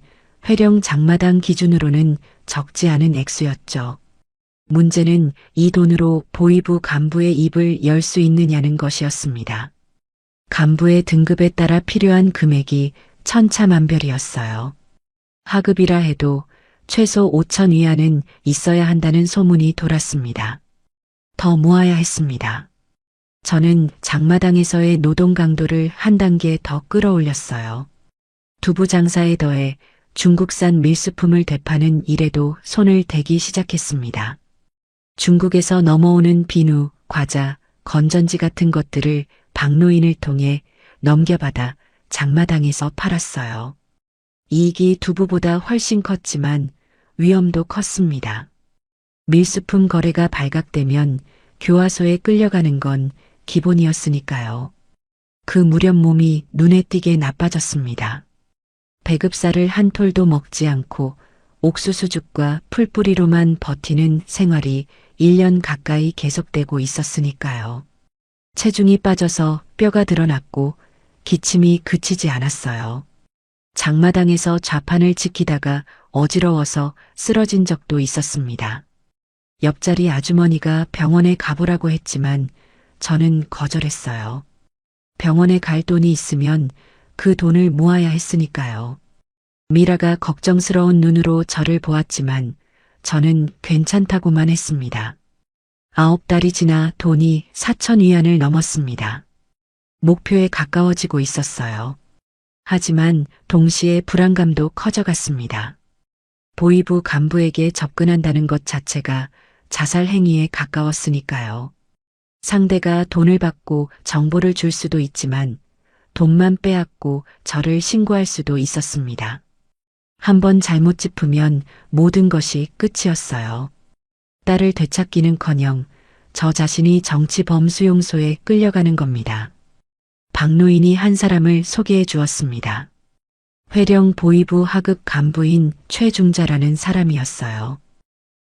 Speaker 1: 회령 장마당 기준으로는 적지 않은 액수였죠. 문제는 이 돈으로 보위부 간부의 입을 열 수 있느냐는 것이었습니다. 간부의 등급에 따라 필요한 금액이 천차만별이었어요. 하급이라 해도 최소 5,000위안은 있어야 한다는 소문이 돌았습니다. 더 모아야 했습니다. 저는 장마당에서의 노동 강도를 한 단계 더 끌어올렸어요. 두부 장사에 더해 중국산 밀수품을 되파는 일에도 손을 대기 시작했습니다. 중국에서 넘어오는 비누, 과자, 건전지 같은 것들을 박노인을 통해 넘겨받아 장마당에서 팔았어요. 이익이 두부보다 훨씬 컸지만 위험도 컸습니다. 밀수품 거래가 발각되면 교화소에 끌려가는 건 기본이었으니까요. 그 무렵 몸이 눈에 띄게 나빠졌습니다. 배급살을 한 톨도 먹지 않고 옥수수죽과 풀뿌리로만 버티는 생활이 1년 가까이 계속되고 있었으니까요. 체중이 빠져서 뼈가 드러났고 기침이 그치지 않았어요. 장마당에서 좌판을 지키다가 어지러워서 쓰러진 적도 있었습니다. 옆자리 아주머니가 병원에 가보라고 했지만 저는 거절했어요. 병원에 갈 돈이 있으면 그 돈을 모아야 했으니까요. 미라가 걱정스러운 눈으로 저를 보았지만 저는 괜찮다고만 했습니다. 9달이 지나 돈이 4,000위안을 넘었습니다. 목표에 가까워지고 있었어요. 하지만 동시에 불안감도 커져갔습니다. 보위부 간부에게 접근한다는 것 자체가 자살 행위에 가까웠으니까요. 상대가 돈을 받고 정보를 줄 수도 있지만 돈만 빼앗고 저를 신고할 수도 있었습니다. 한번 잘못 짚으면 모든 것이 끝이었어요. 딸을 되찾기는커녕 저 자신이 정치범수용소에 끌려가는 겁니다. 박노인이 한 사람을 소개해 주었습니다. 회령 보이부 하급 간부인 최중자라는 사람이었어요.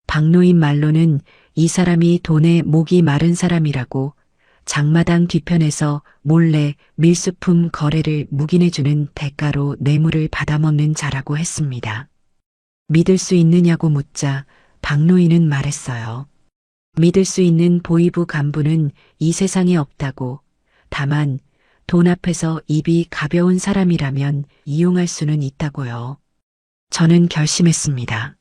Speaker 1: 박노인 말로는 이 사람이 돈에 목이 마른 사람이라고 장마당 뒤편에서 몰래 밀수품 거래를 묵인해주는 대가로 뇌물을 받아먹는 자라고 했습니다. 믿을 수 있느냐고 묻자 박노인은 말했어요. 믿을 수 있는 보이부 간부는 이 세상에 없다고. 다만 돈 앞에서 입이 가벼운 사람이라면 이용할 수는 있다고요. 저는 결심했습니다.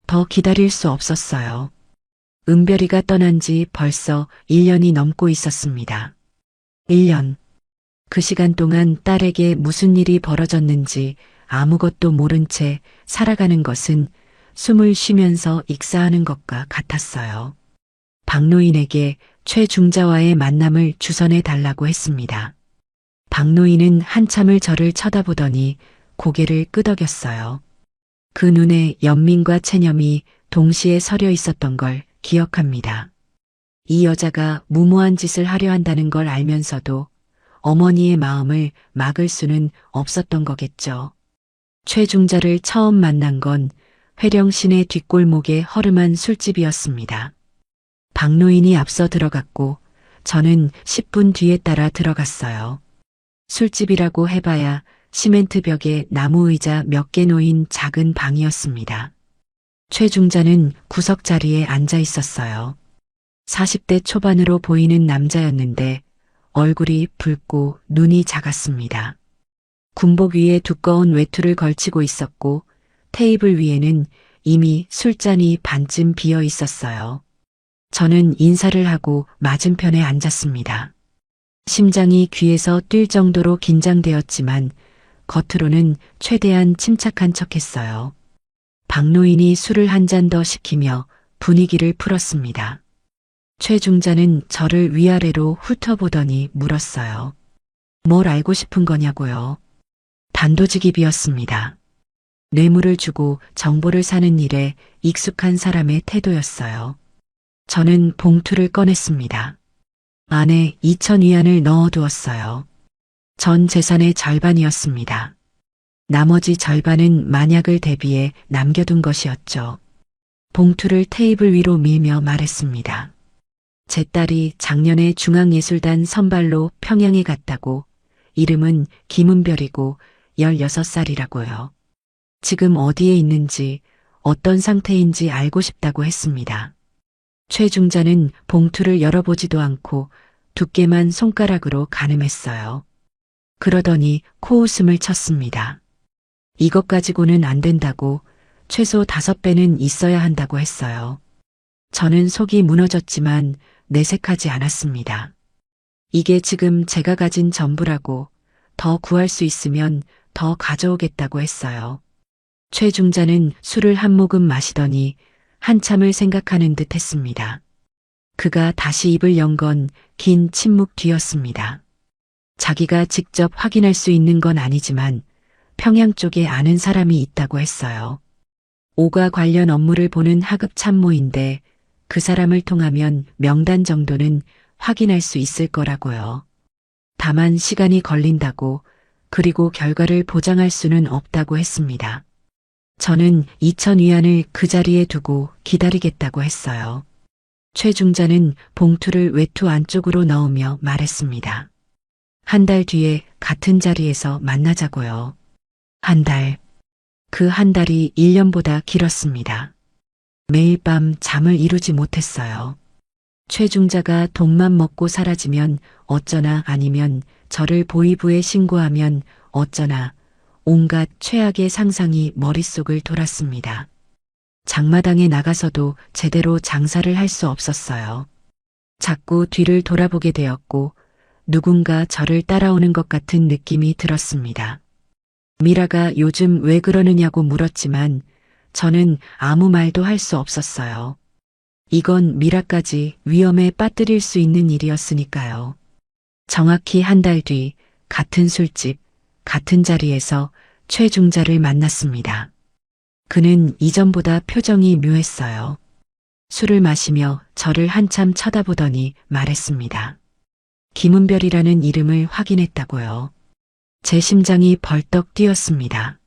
Speaker 1: 더 기다릴 수 없었어요. 은별이가 떠난 지 벌써 1년이 넘고 있었습니다. 1년. 그 시간 동안 딸에게 무슨 일이 벌어졌는지 아무것도 모른 채 살아가는 것은 숨을 쉬면서 익사하는 것과 같았어요. 박노인에게 최중자와의 만남을 주선해 달라고 했습니다. 박노인은 한참을 저를 쳐다보더니 고개를 끄덕였어요. 그 눈에 연민과 체념이 동시에 서려 있었던 걸 기억합니다. 이 여자가 무모한 짓을 하려 한다는 걸 알면서도 어머니의 마음을 막을 수는 없었던 거겠죠. 최중자를 처음 만난 건 회령 시내 뒷골목의 허름한 술집이었습니다. 박노인이 앞서 들어갔고 저는 10분 뒤에 따라 들어갔어요. 술집이라고 해봐야 시멘트 벽에 나무 의자 몇 개 놓인 작은 방이었습니다. 최중자는 구석 자리에 앉아 있었어요. 40대 초반으로 보이는 남자였는데 얼굴이 붉고 눈이 작았습니다. 군복 위에 두꺼운 외투를 걸치고 있었고 테이블 위에는 이미 술잔이 반쯤 비어 있었어요. 저는 인사를 하고 맞은편에 앉았습니다. 심장이 귀에서 뛸 정도로 긴장되었지만 겉으로는 최대한 침착한 척했어요. 박노인이 술을 한 잔 더 시키며 분위기를 풀었습니다. 최중자는 저를 위아래로 훑어보더니 물었어요. 뭘 알고 싶은 거냐고요? 단도직입이었습니다. 뇌물을 주고 정보를 사는 일에 익숙한 사람의 태도였어요. 저는 봉투를 꺼냈습니다. 안에 2,000위안을 넣어두었어요. 전 재산의 절반이었습니다. 나머지 절반은 만약을 대비해 남겨둔 것이었죠. 봉투를 테이블 위로 밀며 말했습니다. 제 딸이 작년에 중앙예술단 선발로 평양에 갔다고. 이름은 김은별이고 16살이라고요. 지금 어디에 있는지 어떤 상태인지 알고 싶다고 했습니다. 최중자는 봉투를 열어보지도 않고 두께만 손가락으로 가늠했어요. 그러더니 코웃음을 쳤습니다. 이것 가지고는 안 된다고, 최소 5배는 있어야 한다고 했어요. 저는 속이 무너졌지만 내색하지 않았습니다. 이게 지금 제가 가진 전부라고, 더 구할 수 있으면 더 가져오겠다고 했어요. 최중자는 술을 한 모금 마시더니 한참을 생각하는 듯 했습니다. 그가 다시 입을 연 건 긴 침묵 뒤였습니다. 자기가 직접 확인할 수 있는 건 아니지만 평양 쪽에 아는 사람이 있다고 했어요. 오가 관련 업무를 보는 하급 참모인데 그 사람을 통하면 명단 정도는 확인할 수 있을 거라고요. 다만 시간이 걸린다고, 그리고 결과를 보장할 수는 없다고 했습니다. 저는 2,000위안을 그 자리에 두고 기다리겠다고 했어요. 최중자는 봉투를 외투 안쪽으로 넣으며 말했습니다. 한 달 뒤에 같은 자리에서 만나자고요. 한 달. 그 한 달이 1년보다 길었습니다. 매일 밤 잠을 이루지 못했어요. 최중자가 돈만 먹고 사라지면 어쩌나, 아니면 저를 보이부에 신고하면 어쩌나, 온갖 최악의 상상이 머릿속을 돌았습니다. 장마당에 나가서도 제대로 장사를 할 수 없었어요. 자꾸 뒤를 돌아보게 되었고 누군가 저를 따라오는 것 같은 느낌이 들었습니다. 미라가 요즘 왜 그러느냐고 물었지만 저는 아무 말도 할 수 없었어요. 이건 미라까지 위험에 빠뜨릴 수 있는 일이었으니까요. 정확히 한 달 뒤 같은 술집, 같은 자리에서 최중자를 만났습니다. 그는 이전보다 표정이 묘했어요. 술을 마시며 저를 한참 쳐다보더니 말했습니다. 김은별이라는 이름을 확인했다고요. 제 심장이 벌떡 뛰었습니다.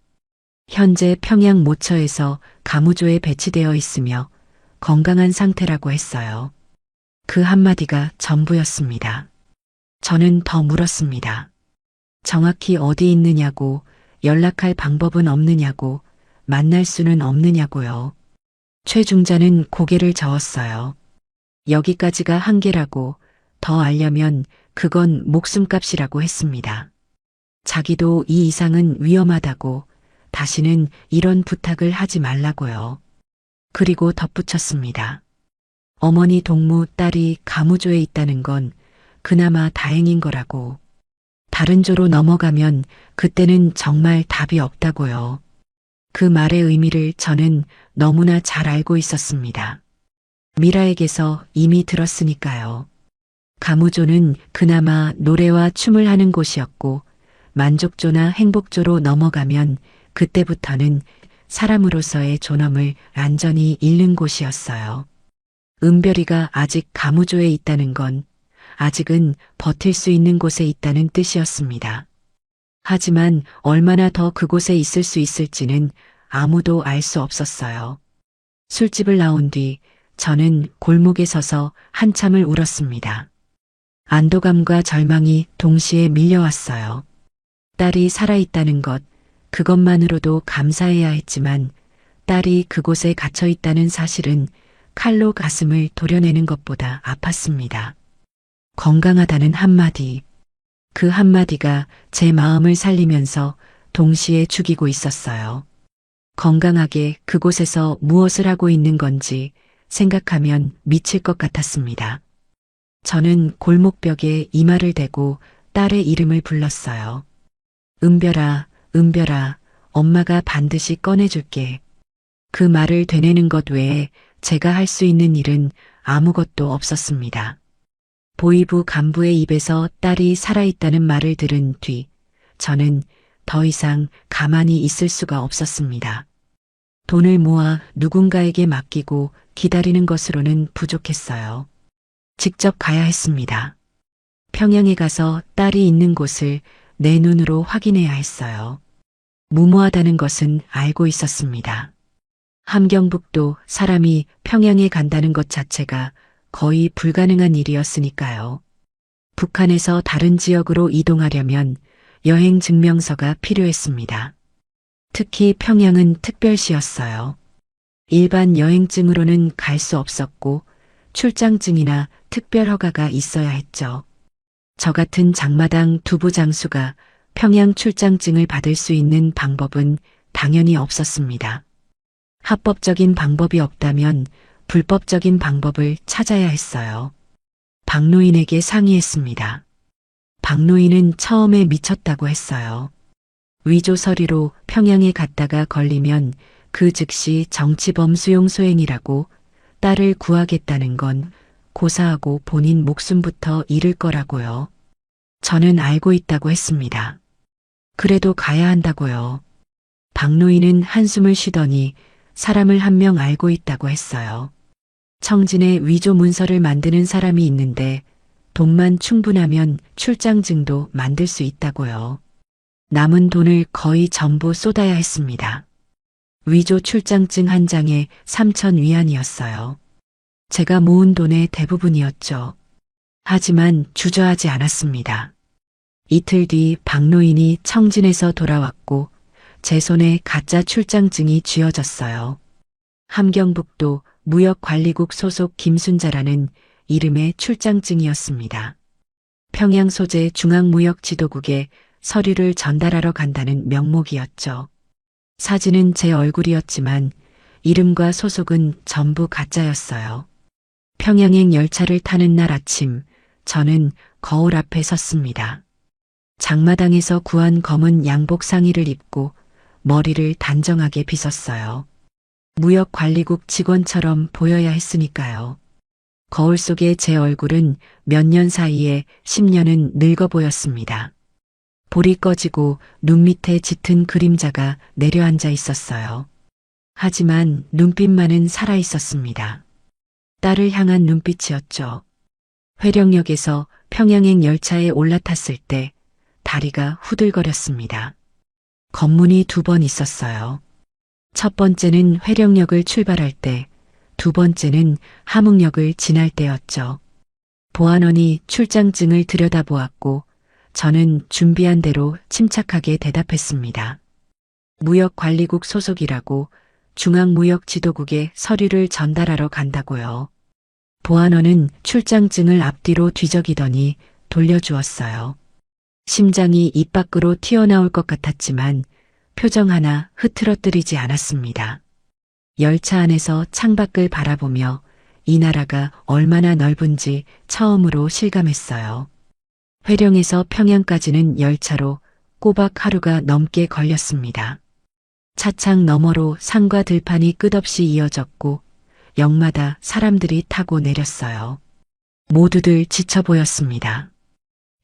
Speaker 1: 현재 평양 모처에서 가무조에 배치되어 있으며 건강한 상태라고 했어요. 그 한마디가 전부였습니다. 저는 더 물었습니다. 정확히 어디 있느냐고, 연락할 방법은 없느냐고, 만날 수는 없느냐고요. 최 중자는 고개를 저었어요. 여기까지가 한계라고, 더 알려면 그건 목숨값이라고 했습니다. 자기도 이 이상은 위험하다고, 다시는 이런 부탁을 하지 말라고요. 그리고 덧붙였습니다. 어머니 동무 딸이 가무조에 있다는 건 그나마 다행인 거라고. 다른 조로 넘어가면 그때는 정말 답이 없다고요. 그 말의 의미를 저는 너무나 잘 알고 있었습니다. 미라에게서 이미 들었으니까요. 가무조는 그나마 노래와 춤을 하는 곳이었고 만족조나 행복조로 넘어가면 그때부터는 사람으로서의 존엄을 완전히 잃는 곳이었어요. 은별이가 아직 가무조에 있다는 건 아직은 버틸 수 있는 곳에 있다는 뜻이었습니다. 하지만 얼마나 더 그곳에 있을 수 있을지는 아무도 알 수 없었어요. 술집을 나온 뒤 저는 골목에 서서 한참을 울었습니다. 안도감과 절망이 동시에 밀려왔어요. 딸이 살아있다는 것, 그것만으로도 감사해야 했지만 딸이 그곳에 갇혀 있다는 사실은 칼로 가슴을 도려내는 것보다 아팠습니다. 건강하다는 한마디, 그 한마디가 제 마음을 살리면서 동시에 죽이고 있었어요. 건강하게 그곳에서 무엇을 하고 있는 건지 생각하면 미칠 것 같았습니다. 저는 골목벽에 이마를 대고 딸의 이름을 불렀어요. 은별아, 은별아, 엄마가 반드시 꺼내줄게. 그 말을 되뇌는 것 외에 제가 할 수 있는 일은 아무것도 없었습니다. 보이부 간부의 입에서 딸이 살아있다는 말을 들은 뒤 저는 더 이상 가만히 있을 수가 없었습니다. 돈을 모아 누군가에게 맡기고 기다리는 것으로는 부족했어요. 직접 가야 했습니다. 평양에 가서 딸이 있는 곳을 내 눈으로 확인해야 했어요. 무모하다는 것은 알고 있었습니다. 함경북도 사람이 평양에 간다는 것 자체가 거의 불가능한 일이었으니까요. 북한에서 다른 지역으로 이동하려면 여행 증명서가 필요했습니다. 특히 평양은 특별시였어요. 일반 여행증으로는 갈 수 없었고 출장증이나 특별 허가가 있어야 했죠. 저 같은 장마당 두부 장수가 평양 출장증을 받을 수 있는 방법은 당연히 없었습니다. 합법적인 방법이 없다면 불법적인 방법을 찾아야 했어요. 박노인에게 상의했습니다. 박노인은 처음에 미쳤다고 했어요. 위조 서류로 평양에 갔다가 걸리면 그 즉시 정치범 수용 소행이라고 딸을 구하겠다는 건 고사하고 본인 목숨부터 잃을 거라고요. 저는 알고 있다고 했습니다. 그래도 가야 한다고요. 박노인은 한숨을 쉬더니 사람을 한 명 알고 있다고 했어요. 청진에 위조 문서를 만드는 사람이 있는데 돈만 충분하면 출장증도 만들 수 있다고요. 남은 돈을 거의 전부 쏟아야 했습니다. 위조 출장증 한 장에 3,000위안이었어요. 제가 모은 돈의 대부분이었죠. 하지만 주저하지 않았습니다. 이틀 뒤 박노인이 청진에서 돌아왔고 제 손에 가짜 출장증이 쥐어졌어요. 함경북도 무역관리국 소속 김순자라는 이름의 출장증이었습니다. 평양 소재 중앙무역지도국에 서류를 전달하러 간다는 명목이었죠. 사진은 제 얼굴이었지만 이름과 소속은 전부 가짜였어요. 평양행 열차를 타는 날 아침 저는 거울 앞에 섰습니다. 장마당에서 구한 검은 양복 상의를 입고 머리를 단정하게 빗었어요. 무역관리국 직원처럼 보여야 했으니까요. 거울 속의 제 얼굴은 몇 년 사이에 10년은 늙어 보였습니다. 볼이 꺼지고 눈 밑에 짙은 그림자가 내려앉아 있었어요. 하지만 눈빛만은 살아 있었습니다. 딸을 향한 눈빛이었죠. 회령역에서 평양행 열차에 올라탔을 때 다리가 후들거렸습니다. 검문이 2번 있었어요. 첫 번째는 회령역을 출발할 때, 두 번째는 함흥역을 지날 때였죠. 보안원이 출장증을 들여다보았고 저는 준비한 대로 침착하게 대답했습니다. 무역관리국 소속이라고 중앙무역지도국에 서류를 전달하러 간다고요. 보안원은 출장증을 앞뒤로 뒤적이더니 돌려주었어요. 심장이 입 밖으로 튀어나올 것 같았지만 표정 하나 흐트러뜨리지 않았습니다. 열차 안에서 창밖을 바라보며 이 나라가 얼마나 넓은지 처음으로 실감했어요. 회령에서 평양까지는 열차로 꼬박 하루가 넘게 걸렸습니다. 차창 너머로 산과 들판이 끝없이 이어졌고 역마다 사람들이 타고 내렸어요. 모두들 지쳐 보였습니다.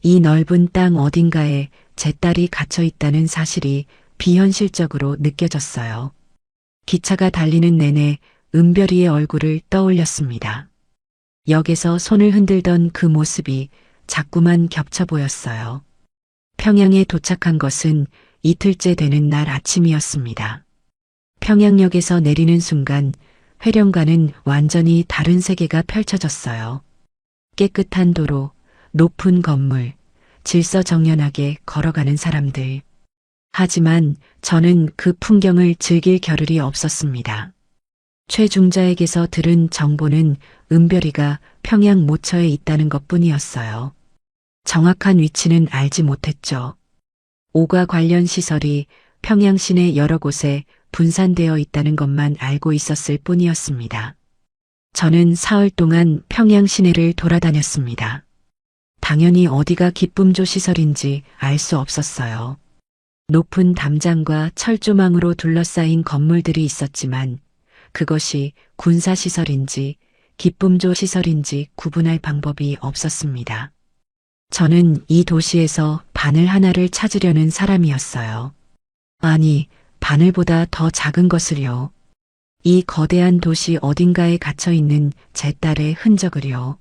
Speaker 1: 이 넓은 땅 어딘가에 제 딸이 갇혀 있다는 사실이 비현실적으로 느껴졌어요. 기차가 달리는 내내 은별이의 얼굴을 떠올렸습니다. 역에서 손을 흔들던 그 모습이 자꾸만 겹쳐 보였어요. 평양에 도착한 것은 이틀째 되는 날 아침이었습니다. 평양역에서 내리는 순간 회령과는 완전히 다른 세계가 펼쳐졌어요. 깨끗한 도로, 높은 건물, 질서정연하게 걸어가는 사람들. 하지만 저는 그 풍경을 즐길 겨를이 없었습니다. 최중자에게서 들은 정보는 은별이가 평양 모처에 있다는 것뿐이었어요. 정확한 위치는 알지 못했죠. 오가 관련 시설이 평양 시내 여러 곳에 분산되어 있다는 것만 알고 있었을 뿐이었습니다. 저는 사흘 동안 평양 시내를 돌아다녔습니다. 당연히 어디가 기쁨조 시설인지 알 수 없었어요. 높은 담장과 철조망으로 둘러싸인 건물들이 있었지만 그것이 군사시설인지 기쁨조 시설인지 구분할 방법이 없었습니다. 저는 이 도시에서 바늘 하나를 찾으려는 사람이었어요. 아니, 바늘보다 더 작은 것을요. 이 거대한 도시 어딘가에 갇혀 있는 제 딸의 흔적을요.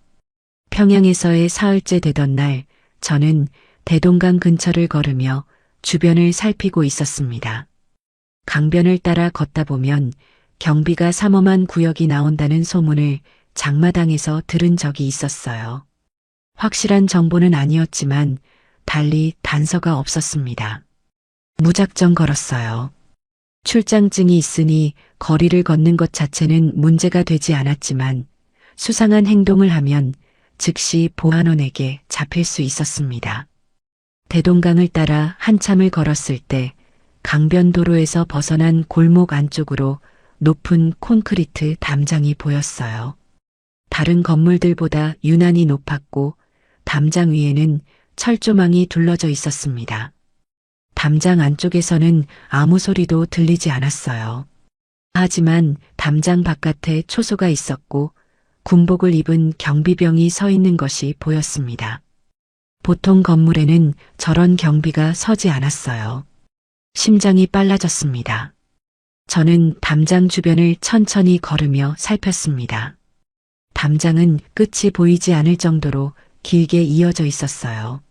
Speaker 1: 평양에서의 사흘째 되던 날, 저는 대동강 근처를 걸으며 주변을 살피고 있었습니다. 강변을 따라 걷다 보면 경비가 삼엄한 구역이 나온다는 소문을 장마당에서 들은 적이 있었어요. 확실한 정보는 아니었지만 달리 단서가 없었습니다. 무작정 걸었어요. 출장증이 있으니 거리를 걷는 것 자체는 문제가 되지 않았지만 수상한 행동을 하면 즉시 보안원에게 잡힐 수 있었습니다. 대동강을 따라 한참을 걸었을 때 강변도로에서 벗어난 골목 안쪽으로 높은 콘크리트 담장이 보였어요. 다른 건물들보다 유난히 높았고 담장 위에는 철조망이 둘러져 있었습니다. 담장 안쪽에서는 아무 소리도 들리지 않았어요. 하지만 담장 바깥에 초소가 있었고 군복을 입은 경비병이 서 있는 것이 보였습니다. 보통 건물에는 저런 경비가 서지 않았어요. 심장이 빨라졌습니다. 저는 담장 주변을 천천히 걸으며 살폈습니다. 담장은 끝이 보이지 않을 정도로 길게 이어져 있었어요.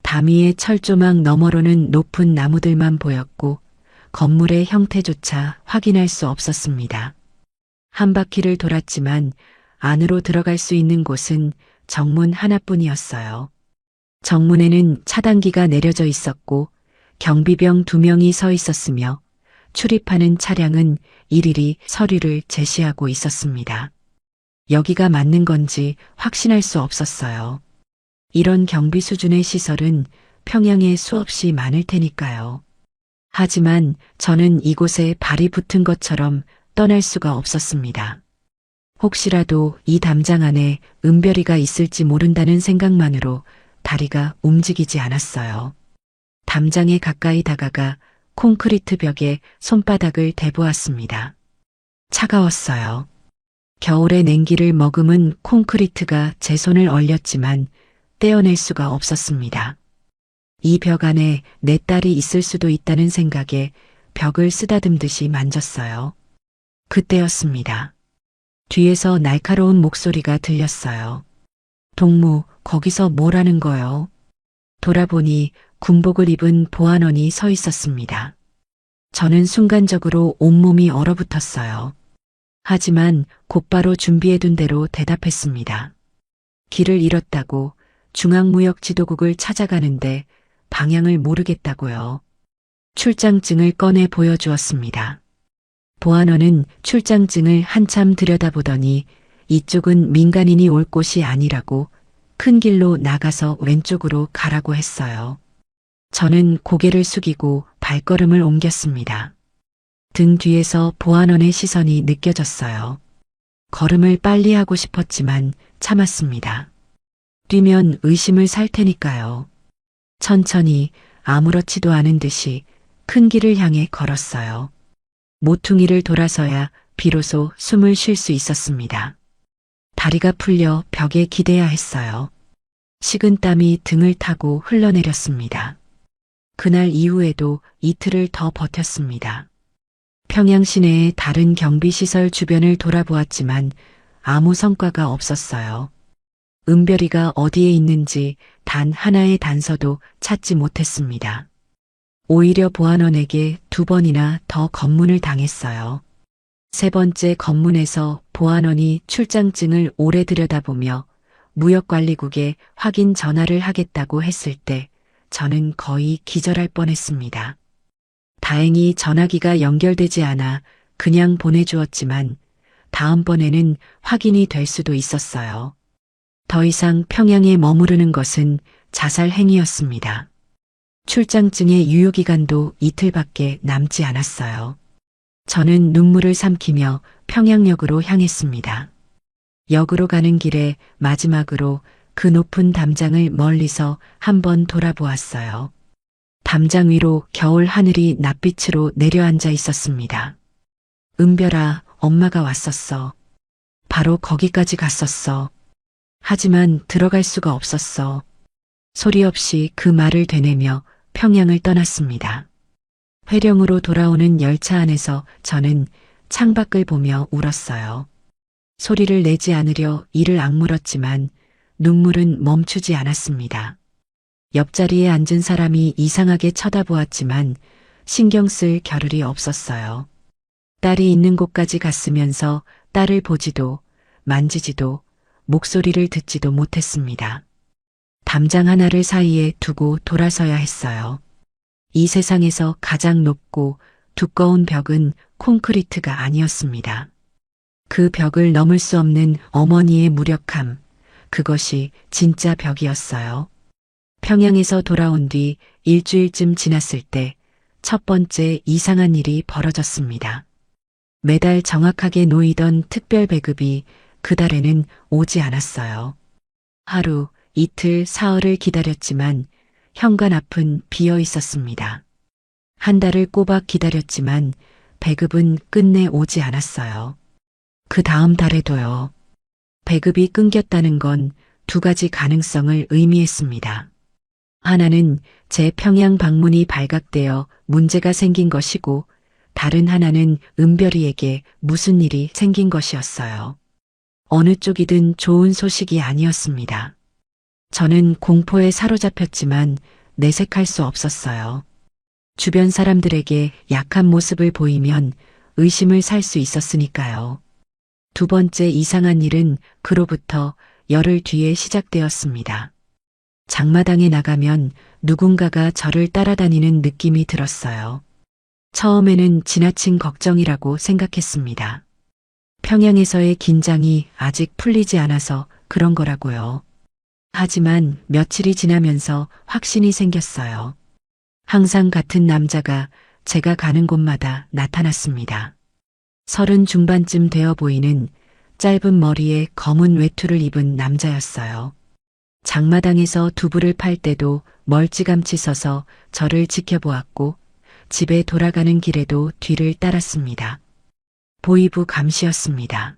Speaker 1: 담 위의 철조망 너머로는 높은 나무들만 보였고 건물의 형태조차 확인할 수 없었습니다. 한 바퀴를 돌았지만 안으로 들어갈 수 있는 곳은 정문 하나뿐이었어요. 정문에는 차단기가 내려져 있었고 경비병 2명이 서 있었으며 출입하는 차량은 일일이 서류를 제시하고 있었습니다. 여기가 맞는 건지 확신할 수 없었어요. 이런 경비 수준의 시설은 평양에 수없이 많을 테니까요. 하지만 저는 이곳에 발이 붙은 것처럼 떠날 수가 없었습니다. 혹시라도 이 담장 안에 은별이가 있을지 모른다는 생각만으로 다리가 움직이지 않았어요. 담장에 가까이 다가가 콘크리트 벽에 손바닥을 대보았습니다. 차가웠어요. 겨울의 냉기를 머금은 콘크리트가 제 손을 얼렸지만 떼어낼 수가 없었습니다. 이 벽 안에 내 딸이 있을 수도 있다는 생각에 벽을 쓰다듬듯이 만졌어요. 그때였습니다. 뒤에서 날카로운 목소리가 들렸어요. 동무, 거기서 뭘 하는 거요? 돌아보니 군복을 입은 보안원이 서 있었습니다. 저는 순간적으로 온몸이 얼어붙었어요. 하지만 곧바로 준비해둔 대로 대답했습니다. 길을 잃었다고 중앙무역지도국을 찾아가는데 방향을 모르겠다고요. 출장증을 꺼내 보여주었습니다. 보안원은 출장증을 한참 들여다보더니 이쪽은 민간인이 올 곳이 아니라고 큰 길로 나가서 왼쪽으로 가라고 했어요. 저는 고개를 숙이고 발걸음을 옮겼습니다. 등 뒤에서 보안원의 시선이 느껴졌어요. 걸음을 빨리 하고 싶었지만 참았습니다. 뛰면 의심을 살 테니까요. 천천히 아무렇지도 않은 듯이 큰 길을 향해 걸었어요. 모퉁이를 돌아서야 비로소 숨을 쉴 수 있었습니다. 다리가 풀려 벽에 기대야 했어요. 식은 땀이 등을 타고 흘러내렸습니다. 그날 이후에도 이틀을 더 버텼습니다. 평양 시내의 다른 경비시설 주변을 돌아보았지만 아무 성과가 없었어요. 은별이가 어디에 있는지 단 하나의 단서도 찾지 못했습니다. 오히려 보안원에게 2번이나 더 검문을 당했어요. 3번째 검문에서 보안원이 출장증을 오래 들여다보며 무역관리국에 확인 전화를 하겠다고 했을 때 저는 거의 기절할 뻔했습니다. 다행히 전화기가 연결되지 않아 그냥 보내주었지만 다음번에는 확인이 될 수도 있었어요. 더 이상 평양에 머무르는 것은 자살 행위였습니다. 출장증의 유효기간도 이틀밖에 남지 않았어요. 저는 눈물을 삼키며 평양역으로 향했습니다. 역으로 가는 길에 마지막으로 그 높은 담장을 멀리서 한번 돌아보았어요. 담장 위로 겨울 하늘이 낯빛으로 내려앉아 있었습니다. 은별아, 엄마가 왔었어. 바로 거기까지 갔었어. 하지만 들어갈 수가 없었어. 소리 없이 그 말을 되뇌며 평양을 떠났습니다. 회령으로 돌아오는 열차 안에서 저는 창밖을 보며 울었어요. 소리를 내지 않으려 이를 악물었지만 눈물은 멈추지 않았습니다. 옆자리에 앉은 사람이 이상하게 쳐다보았지만 신경 쓸 겨를이 없었어요. 딸이 있는 곳까지 갔으면서 딸을 보지도 만지지도 목소리를 듣지도 못했습니다. 담장 하나를 사이에 두고 돌아서야 했어요. 이 세상에서 가장 높고 두꺼운 벽은 콘크리트가 아니었습니다. 그 벽을 넘을 수 없는 어머니의 무력함, 그것이 진짜 벽이었어요. 평양에서 돌아온 뒤 일주일쯤 지났을 때 첫 번째 이상한 일이 벌어졌습니다. 매달 정확하게 놓이던 특별 배급이 그달에는 오지 않았어요. 하루, 이틀, 사흘을 기다렸지만 현관 앞은 비어 있었습니다. 한 달을 꼬박 기다렸지만 배급은 끝내 오지 않았어요. 그 다음 달에도요. 배급이 끊겼다는 건 2가지 가능성을 의미했습니다. 하나는 제 평양 방문이 발각되어 문제가 생긴 것이고 다른 하나는 은별이에게 무슨 일이 생긴 것이었어요. 어느 쪽이든 좋은 소식이 아니었습니다. 저는 공포에 사로잡혔지만 내색할 수 없었어요. 주변 사람들에게 약한 모습을 보이면 의심을 살 수 있었으니까요. 2번째 이상한 일은 그로부터 열흘 뒤에 시작되었습니다. 장마당에 나가면 누군가가 저를 따라다니는 느낌이 들었어요. 처음에는 지나친 걱정이라고 생각했습니다. 평양에서의 긴장이 아직 풀리지 않아서 그런 거라고요. 하지만 며칠이 지나면서 확신이 생겼어요. 항상 같은 남자가 제가 가는 곳마다 나타났습니다. 30 중반쯤 되어 보이는 짧은 머리에 검은 외투를 입은 남자였어요. 장마당에서 두부를 팔 때도 멀찌감치 서서 저를 지켜보았고 집에 돌아가는 길에도 뒤를 따랐습니다. 보이부 감시였습니다.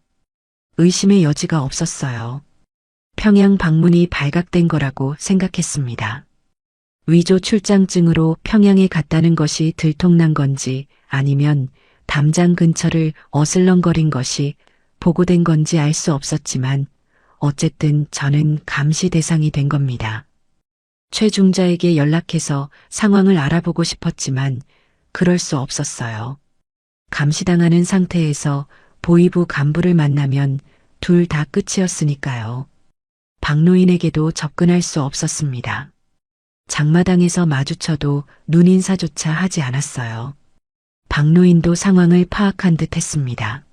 Speaker 1: 의심의 여지가 없었어요. 평양 방문이 발각된 거라고 생각했습니다. 위조 출장증으로 평양에 갔다는 것이 들통난 건지 아니면 담장 근처를 어슬렁거린 것이 보고된 건지 알 수 없었지만 어쨌든 저는 감시 대상이 된 겁니다. 최중자에게 연락해서 상황을 알아보고 싶었지만 그럴 수 없었어요. 감시당하는 상태에서 보이부 간부를 만나면 둘 다 끝이었으니까요. 박노인에게도 접근할 수 없었습니다. 장마당에서 마주쳐도 눈인사조차 하지 않았어요. 박노인도 상황을 파악한 듯 했습니다.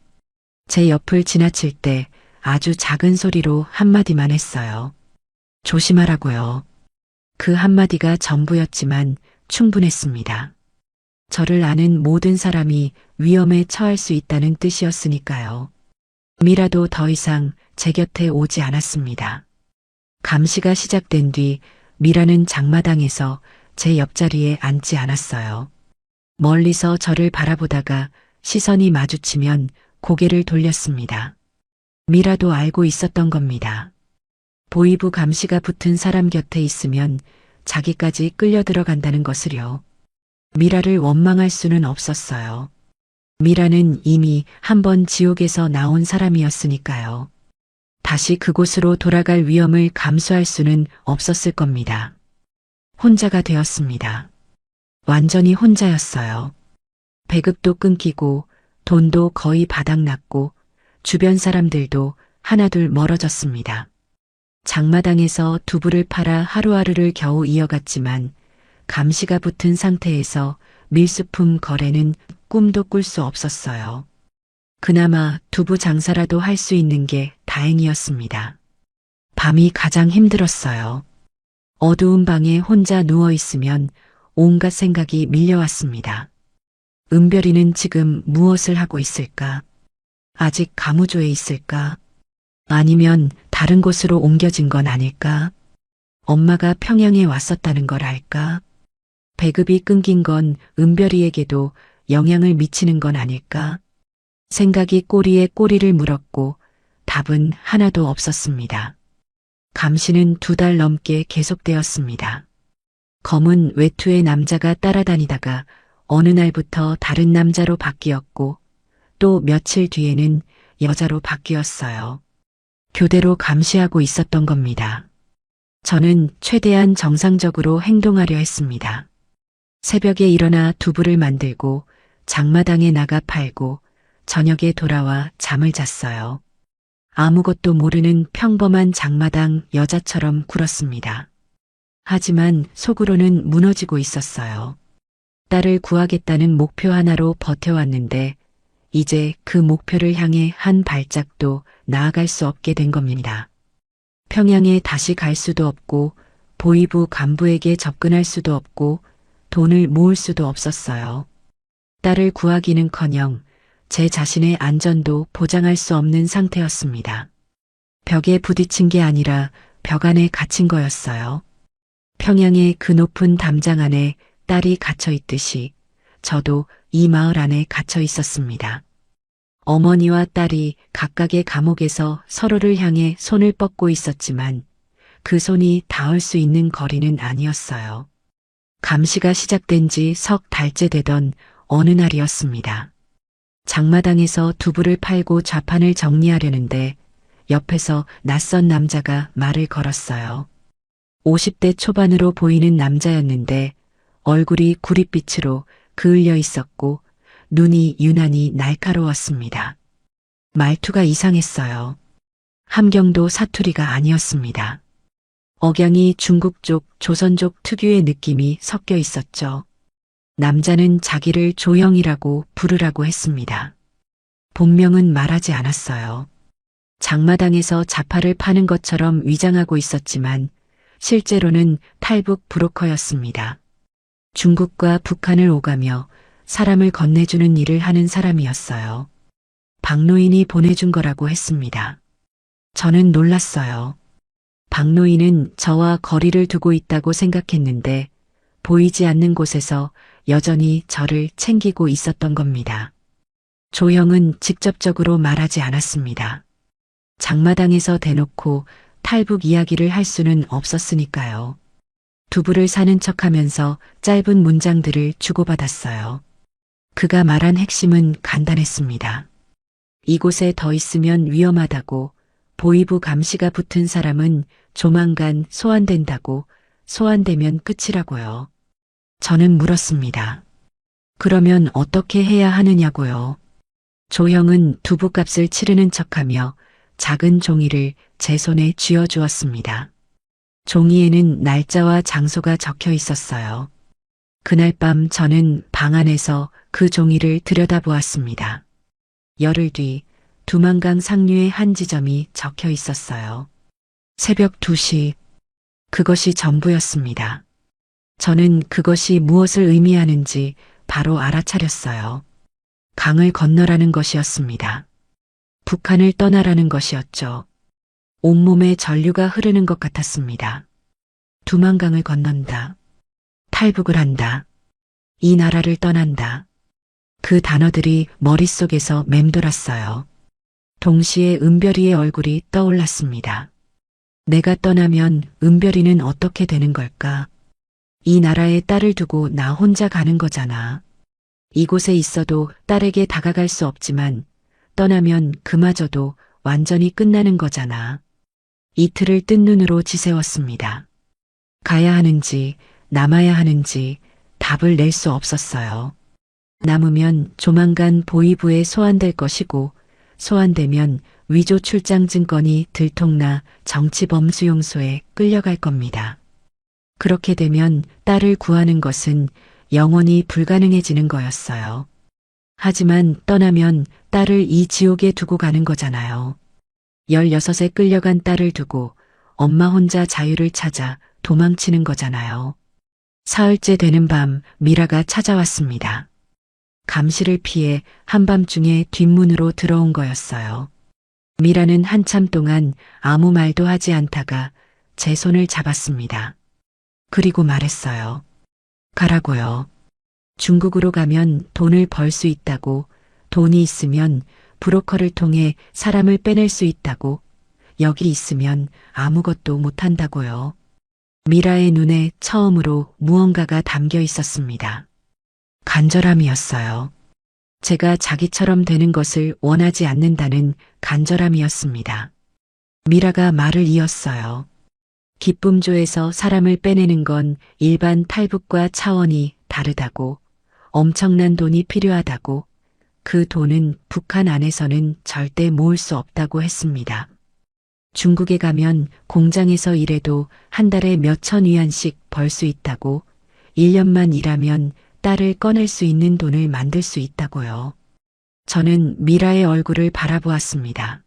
Speaker 1: 제 옆을 지나칠 때 아주 작은 소리로 한마디만 했어요. 조심하라고요. 그 한마디가 전부였지만 충분했습니다. 저를 아는 모든 사람이 위험에 처할 수 있다는 뜻이었으니까요. 미라도 더 이상 제 곁에 오지 않았습니다. 감시가 시작된 뒤 미라는 장마당에서 제 옆자리에 앉지 않았어요. 멀리서 저를 바라보다가 시선이 마주치면 고개를 돌렸습니다. 미라도 알고 있었던 겁니다. 보이부 감시가 붙은 사람 곁에 있으면 자기까지 끌려 들어간다는 것을요. 미라를 원망할 수는 없었어요. 미라는 이미 한 번 지옥에서 나온 사람이었으니까요. 다시 그곳으로 돌아갈 위험을 감수할 수는 없었을 겁니다. 혼자가 되었습니다. 완전히 혼자였어요. 배급도 끊기고 돈도 거의 바닥났고 주변 사람들도 하나둘 멀어졌습니다. 장마당에서 두부를 팔아 하루하루를 겨우 이어갔지만 감시가 붙은 상태에서 밀수품 거래는 꿈도 꿀 수 없었어요. 그나마 두부 장사라도 할 수 있는 게 다행이었습니다. 밤이 가장 힘들었어요. 어두운 방에 혼자 누워 있으면 온갖 생각이 밀려왔습니다. 은별이는 지금 무엇을 하고 있을까? 아직 가무조에 있을까? 아니면 다른 곳으로 옮겨진 건 아닐까? 엄마가 평양에 왔었다는 걸 알까? 배급이 끊긴 건 은별이에게도 영향을 미치는 건 아닐까? 생각이 꼬리에 꼬리를 물었고 답은 하나도 없었습니다. 감시는 2달 넘게 계속되었습니다. 검은 외투의 남자가 따라다니다가 어느 날부터 다른 남자로 바뀌었고 또 며칠 뒤에는 여자로 바뀌었어요. 교대로 감시하고 있었던 겁니다. 저는 최대한 정상적으로 행동하려 했습니다. 새벽에 일어나 두부를 만들고 장마당에 나가 팔고 저녁에 돌아와 잠을 잤어요. 아무것도 모르는 평범한 장마당 여자처럼 굴었습니다. 하지만 속으로는 무너지고 있었어요. 딸을 구하겠다는 목표 하나로 버텨왔는데 이제 그 목표를 향해 한 발짝도 나아갈 수 없게 된 겁니다. 평양에 다시 갈 수도 없고 보이부 간부에게 접근할 수도 없고 돈을 모을 수도 없었어요. 딸을 구하기는커녕 제 자신의 안전도 보장할 수 없는 상태였습니다. 벽에 부딪힌 게 아니라 벽 안에 갇힌 거였어요. 평양의 그 높은 담장 안에 딸이 갇혀 있듯이 저도 이 마을 안에 갇혀 있었습니다. 어머니와 딸이 각각의 감옥에서 서로를 향해 손을 뻗고 있었지만 그 손이 닿을 수 있는 거리는 아니었어요. 감시가 시작된 지 석 달째 되던 어느 날이었습니다. 장마당에서 두부를 팔고 좌판을 정리하려는데 옆에서 낯선 남자가 말을 걸었어요. 50대 초반으로 보이는 남자였는데 얼굴이 구릿빛으로 그을려 있었고 눈이 유난히 날카로웠습니다. 말투가 이상했어요. 함경도 사투리가 아니었습니다. 억양이 중국족, 조선족 특유의 느낌이 섞여 있었죠. 남자는 자기를 조형이라고 부르라고 했습니다. 본명은 말하지 않았어요. 장마당에서 자파를 파는 것처럼 위장하고 있었지만 실제로는 탈북 브로커였습니다. 중국과 북한을 오가며 사람을 건네주는 일을 하는 사람이었어요. 박노인이 보내준 거라고 했습니다. 저는 놀랐어요. 박노인은 저와 거리를 두고 있다고 생각했는데 보이지 않는 곳에서 여전히 저를 챙기고 있었던 겁니다. 조형은 직접적으로 말하지 않았습니다. 장마당에서 대놓고 탈북 이야기를 할 수는 없었으니까요. 두부를 사는 척하면서 짧은 문장들을 주고받았어요. 그가 말한 핵심은 간단했습니다. 이곳에 더 있으면 위험하다고, 보이부 감시가 붙은 사람은 조만간 소환된다고, 소환되면 끝이라고요. 저는 물었습니다. 그러면 어떻게 해야 하느냐고요. 조형은 두부값을 치르는 척하며 작은 종이를 제 손에 쥐어주었습니다. 종이에는 날짜와 장소가 적혀 있었어요. 그날 밤 저는 방 안에서 그 종이를 들여다보았습니다. 열흘 뒤 두만강 상류의 한 지점이 적혀 있었어요. 새벽 2시. 그것이 전부였습니다. 저는 그것이 무엇을 의미하는지 바로 알아차렸어요. 강을 건너라는 것이었습니다. 북한을 떠나라는 것이었죠. 온몸에 전류가 흐르는 것 같았습니다. 두만강을 건넌다. 탈북을 한다. 이 나라를 떠난다. 그 단어들이 머릿속에서 맴돌았어요. 동시에 은별이의 얼굴이 떠올랐습니다. 내가 떠나면 은별이는 어떻게 되는 걸까? 이 나라에 딸을 두고 나 혼자 가는 거잖아. 이곳에 있어도 딸에게 다가갈 수 없지만 떠나면 그마저도 완전히 끝나는 거잖아. 이틀을 뜬 눈으로 지새웠습니다. 가야 하는지 남아야 하는지 답을 낼 수 없었어요. 남으면 조만간 보위부에 소환될 것이고 소환되면 위조 출장 증권이 들통나 정치범수용소에 끌려갈 겁니다. 그렇게 되면 딸을 구하는 것은 영원히 불가능해지는 거였어요. 하지만 떠나면 딸을 이 지옥에 두고 가는 거잖아요. 16에 끌려간 딸을 두고 엄마 혼자 자유를 찾아 도망치는 거잖아요. 사흘째 되는 밤 미라가 찾아왔습니다. 감시를 피해 한밤중에 뒷문으로 들어온 거였어요. 미라는 한참 동안 아무 말도 하지 않다가 제 손을 잡았습니다. 그리고 말했어요. 가라고요. 중국으로 가면 돈을 벌 수 있다고, 돈이 있으면 브로커를 통해 사람을 빼낼 수 있다고, 여기 있으면 아무것도 못한다고요. 미라의 눈에 처음으로 무언가가 담겨 있었습니다. 간절함이었어요. 제가 자기처럼 되는 것을 원하지 않는다는 간절함이었습니다. 미라가 말을 이었어요. 기쁨조에서 사람을 빼내는 건 일반 탈북과 차원이 다르다고, 엄청난 돈이 필요하다고, 그 돈은 북한 안에서는 절대 모을 수 없다고 했습니다. 중국에 가면 공장에서 일해도 한 달에 몇천 위안씩 벌 수 있다고, 1년만 일하면 딸을 꺼낼 수 있는 돈을 만들 수 있다고요. 저는 미라의 얼굴을 바라보았습니다.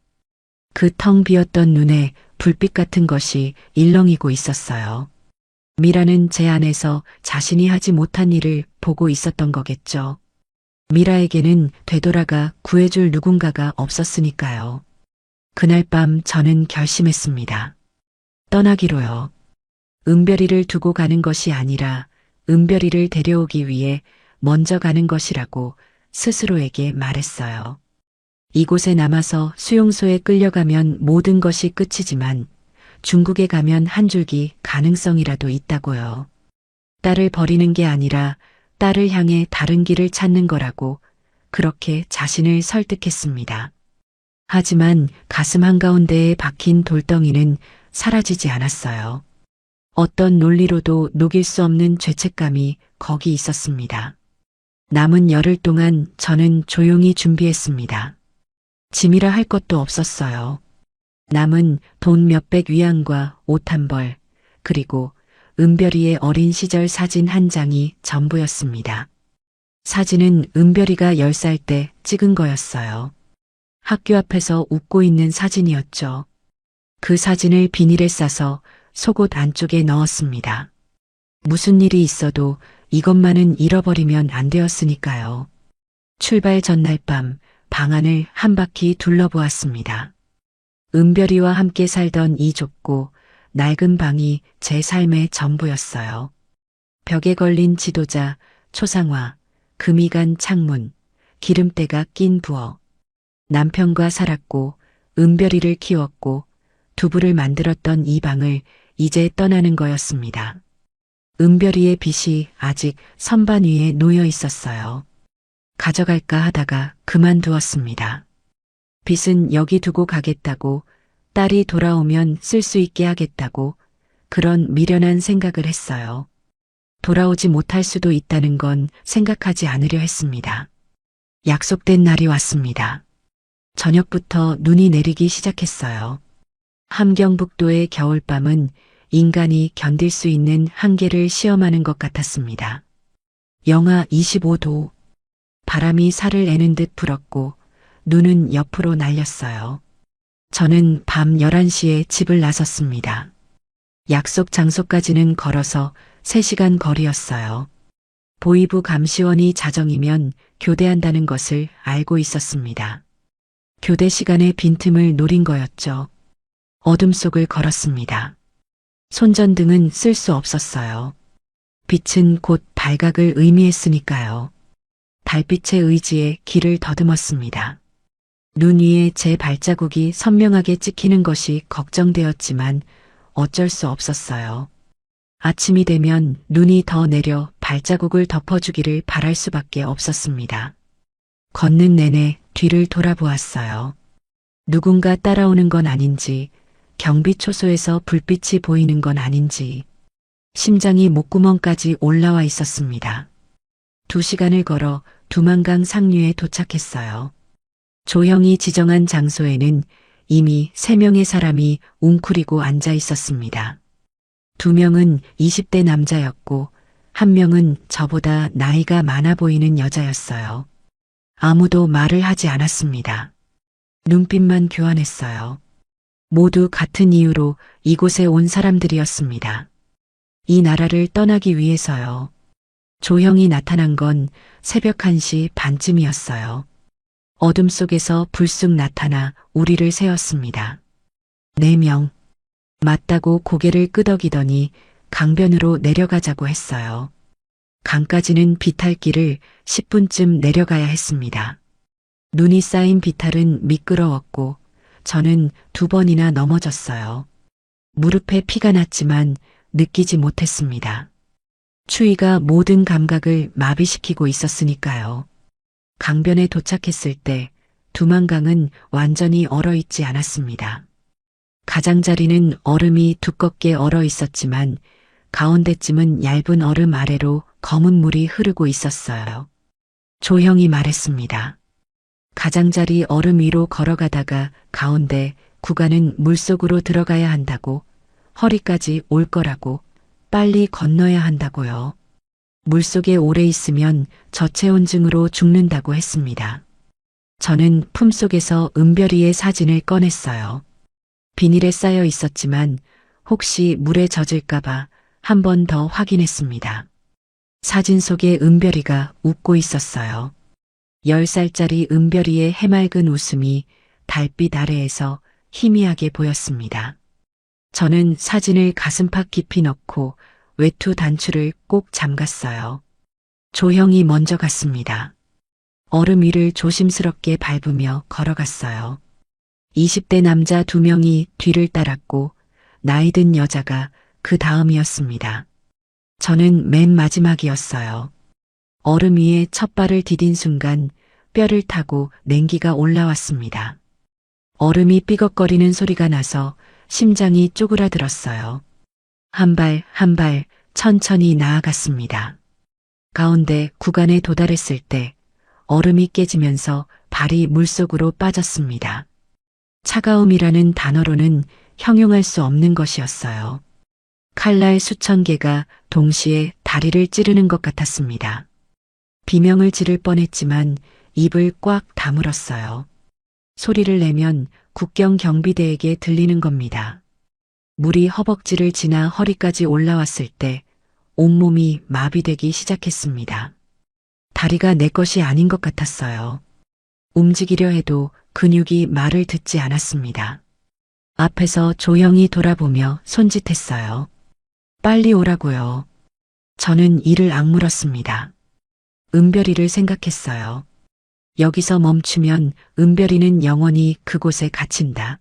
Speaker 1: 그 텅 비었던 눈에 불빛 같은 것이 일렁이고 있었어요. 미라는 제 안에서 자신이 하지 못한 일을 보고 있었던 거겠죠. 미라에게는 되돌아가 구해줄 누군가가 없었으니까요. 그날 밤 저는 결심했습니다. 떠나기로요. 은별이를 두고 가는 것이 아니라 은별이를 데려오기 위해 먼저 가는 것이라고 스스로에게 말했어요. 이곳에 남아서 수용소에 끌려가면 모든 것이 끝이지만 중국에 가면 한 줄기 가능성이라도 있다고요. 딸을 버리는 게 아니라 딸을 향해 다른 길을 찾는 거라고 그렇게 자신을 설득했습니다. 하지만 가슴 한가운데에 박힌 돌덩이는 사라지지 않았어요. 어떤 논리로도 녹일 수 없는 죄책감이 거기 있었습니다. 남은 열흘 동안 저는 조용히 준비했습니다. 짐이라 할 것도 없었어요. 남은 돈 몇백 위안과 옷 한 벌, 그리고 은별이의 어린 시절 사진 한 장이 전부였습니다. 사진은 은별이가 10살 때 찍은 거였어요. 학교 앞에서 웃고 있는 사진이었죠. 그 사진을 비닐에 싸서 속옷 안쪽에 넣었습니다. 무슨 일이 있어도 이것만은 잃어버리면 안 되었으니까요. 출발 전날 밤 방 안을 한 바퀴 둘러보았습니다. 은별이와 함께 살던 이 좁고 낡은 방이 제 삶의 전부였어요. 벽에 걸린 지도자, 초상화, 금이 간 창문, 기름때가 낀 부엌. 남편과 살았고 은별이를 키웠고 두부를 만들었던 이 방을 이제 떠나는 거였습니다. 은별이의 빚이 아직 선반 위에 놓여 있었어요. 가져갈까 하다가 그만두었습니다. 빚은 여기 두고 가겠다고, 딸이 돌아오면 쓸 수 있게 하겠다고, 그런 미련한 생각을 했어요. 돌아오지 못할 수도 있다는 건 생각하지 않으려 했습니다. 약속된 날이 왔습니다. 저녁부터 눈이 내리기 시작했어요. 함경북도의 겨울밤은 인간이 견딜 수 있는 한계를 시험하는 것 같았습니다. 영하 25도. 바람이 살을 애는 듯 불었고 눈은 옆으로 날렸어요. 저는 밤 11시에 집을 나섰습니다. 약속 장소까지는 걸어서 3시간 거리였어요. 보이부 감시원이 자정이면 교대한다는 것을 알고 있었습니다. 교대 시간에 빈틈을 노린 거였죠. 어둠 속을 걸었습니다. 손전등은 쓸 수 없었어요. 빛은 곧 발각을 의미했으니까요. 달빛의 의지에 길을 더듬었습니다. 눈 위에 제 발자국이 선명하게 찍히는 것이 걱정되었지만 어쩔 수 없었어요. 아침이 되면 눈이 더 내려 발자국을 덮어주기를 바랄 수밖에 없었습니다. 걷는 내내 뒤를 돌아보았어요. 누군가 따라오는 건 아닌지, 경비초소에서 불빛이 보이는 건 아닌지, 심장이 목구멍까지 올라와 있었습니다. 2시간을 걸어 두만강 상류에 도착했어요. 조형이 지정한 장소에는 이미 3명의 사람이 웅크리고 앉아 있었습니다. 2명은 20대 남자였고 1명은 저보다 나이가 많아 보이는 여자였어요. 아무도 말을 하지 않았습니다. 눈빛만 교환했어요. 모두 같은 이유로 이곳에 온 사람들이었습니다. 이 나라를 떠나기 위해서요. 조형이 나타난 건 새벽 1시 반쯤이었어요. 어둠 속에서 불쑥 나타나 우리를 세웠습니다. 4명. 맞다고 고개를 끄덕이더니 강변으로 내려가자고 했어요. 강까지는 비탈길을 10분쯤 내려가야 했습니다. 눈이 쌓인 비탈은 미끄러웠고 저는 2번이나 넘어졌어요. 무릎에 피가 났지만 느끼지 못했습니다. 추위가 모든 감각을 마비시키고 있었으니까요. 강변에 도착했을 때 두만강은 완전히 얼어있지 않았습니다. 가장자리는 얼음이 두껍게 얼어 있었지만 가운데쯤은 얇은 얼음 아래로 검은 물이 흐르고 있었어요. 조형이 말했습니다. 가장자리 얼음 위로 걸어가다가 가운데 구간은 물속으로 들어가야 한다고, 허리까지 올 거라고, 빨리 건너야 한다고요. 물속에 오래 있으면 저체온증으로 죽는다고 했습니다. 저는 품속에서 은별이의 사진을 꺼냈어요. 비닐에 쌓여 있었지만 혹시 물에 젖을까봐 한 번 더 확인했습니다. 사진 속에 은별이가 웃고 있었어요. 10살짜리 은별이의 해맑은 웃음이 달빛 아래에서 희미하게 보였습니다. 저는 사진을 가슴팍 깊이 넣고 외투 단추를 꼭 잠갔어요. 조형이 먼저 갔습니다. 얼음 위를 조심스럽게 밟으며 걸어갔어요. 20대 남자 2명이 뒤를 따랐고 나이든 여자가 그 다음이었습니다. 저는 맨 마지막이었어요. 얼음 위에 첫 발을 디딘 순간 뼈를 타고 냉기가 올라왔습니다. 얼음이 삐걱거리는 소리가 나서 심장이 쪼그라들었어요. 한 발 한 발 천천히 나아갔습니다. 가운데 구간에 도달했을 때 얼음이 깨지면서 발이 물속으로 빠졌습니다. 차가움이라는 단어로는 형용할 수 없는 것이었어요. 칼날 수천 개가 동시에 다리를 찌르는 것 같았습니다. 비명을 지를 뻔했지만 입을 꽉 다물었어요. 소리를 내면 국경 경비대에게 들리는 겁니다. 물이 허벅지를 지나 허리까지 올라왔을 때 온몸이 마비되기 시작했습니다. 다리가 내 것이 아닌 것 같았어요. 움직이려 해도 근육이 말을 듣지 않았습니다. 앞에서 조형이 돌아보며 손짓했어요. 빨리 오라고요. 저는 이를 악물었습니다. 은별이를 생각했어요. 여기서 멈추면 은별이는 영원히 그곳에 갇힌다.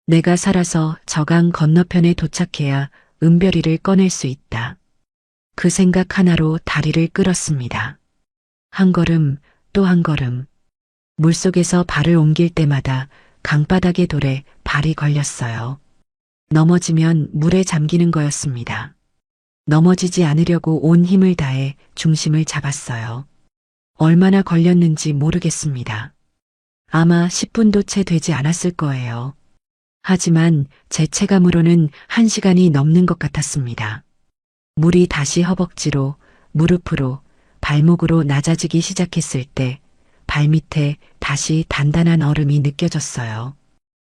Speaker 1: 내가 살아서 저강 건너편에 도착해야 은별이를 꺼낼 수 있다. 그 생각 하나로 다리를 끌었습니다. 한 걸음 또 한 걸음. 물속에서 발을 옮길 때마다 강바닥의 돌에 발이 걸렸어요. 넘어지면 물에 잠기는 거였습니다. 넘어지지 않으려고 온 힘을 다해 중심을 잡았어요. 얼마나 걸렸는지 모르겠습니다. 아마 10분도 채 되지 않았을 거예요. 하지만 제 체감으로는 1시간이 넘는 것 같았습니다. 물이 다시 허벅지로, 무릎으로, 발목으로 낮아지기 시작했을 때 발밑에 다시 단단한 얼음이 느껴졌어요.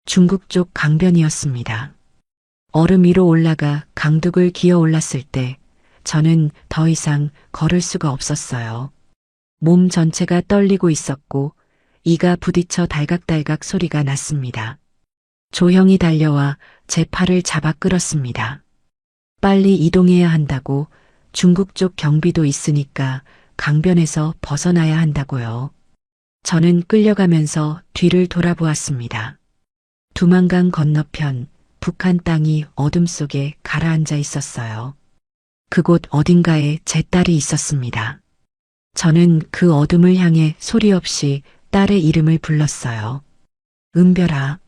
Speaker 1: 중국 쪽 강변이었습니다. 얼음 위로 올라가 강둑을 기어 올랐을 때 저는 더 이상 걸을 수가 없었어요. 몸 전체가 떨리고 있었고 이가 부딪혀 달각달각 소리가 났습니다. 조형이 달려와 제 팔을 잡아 끌었습니다. 빨리 이동해야 한다고, 중국 쪽 경비도 있으니까 강변에서 벗어나야 한다고요. 저는 끌려가면서 뒤를 돌아보았습니다. 두만강 건너편 북한 땅이 어둠 속에 가라앉아 있었어요. 그곳 어딘가에 제 딸이 있었습니다. 저는 그 어둠을 향해 소리 없이 딸의 이름을 불렀어요. 은별아.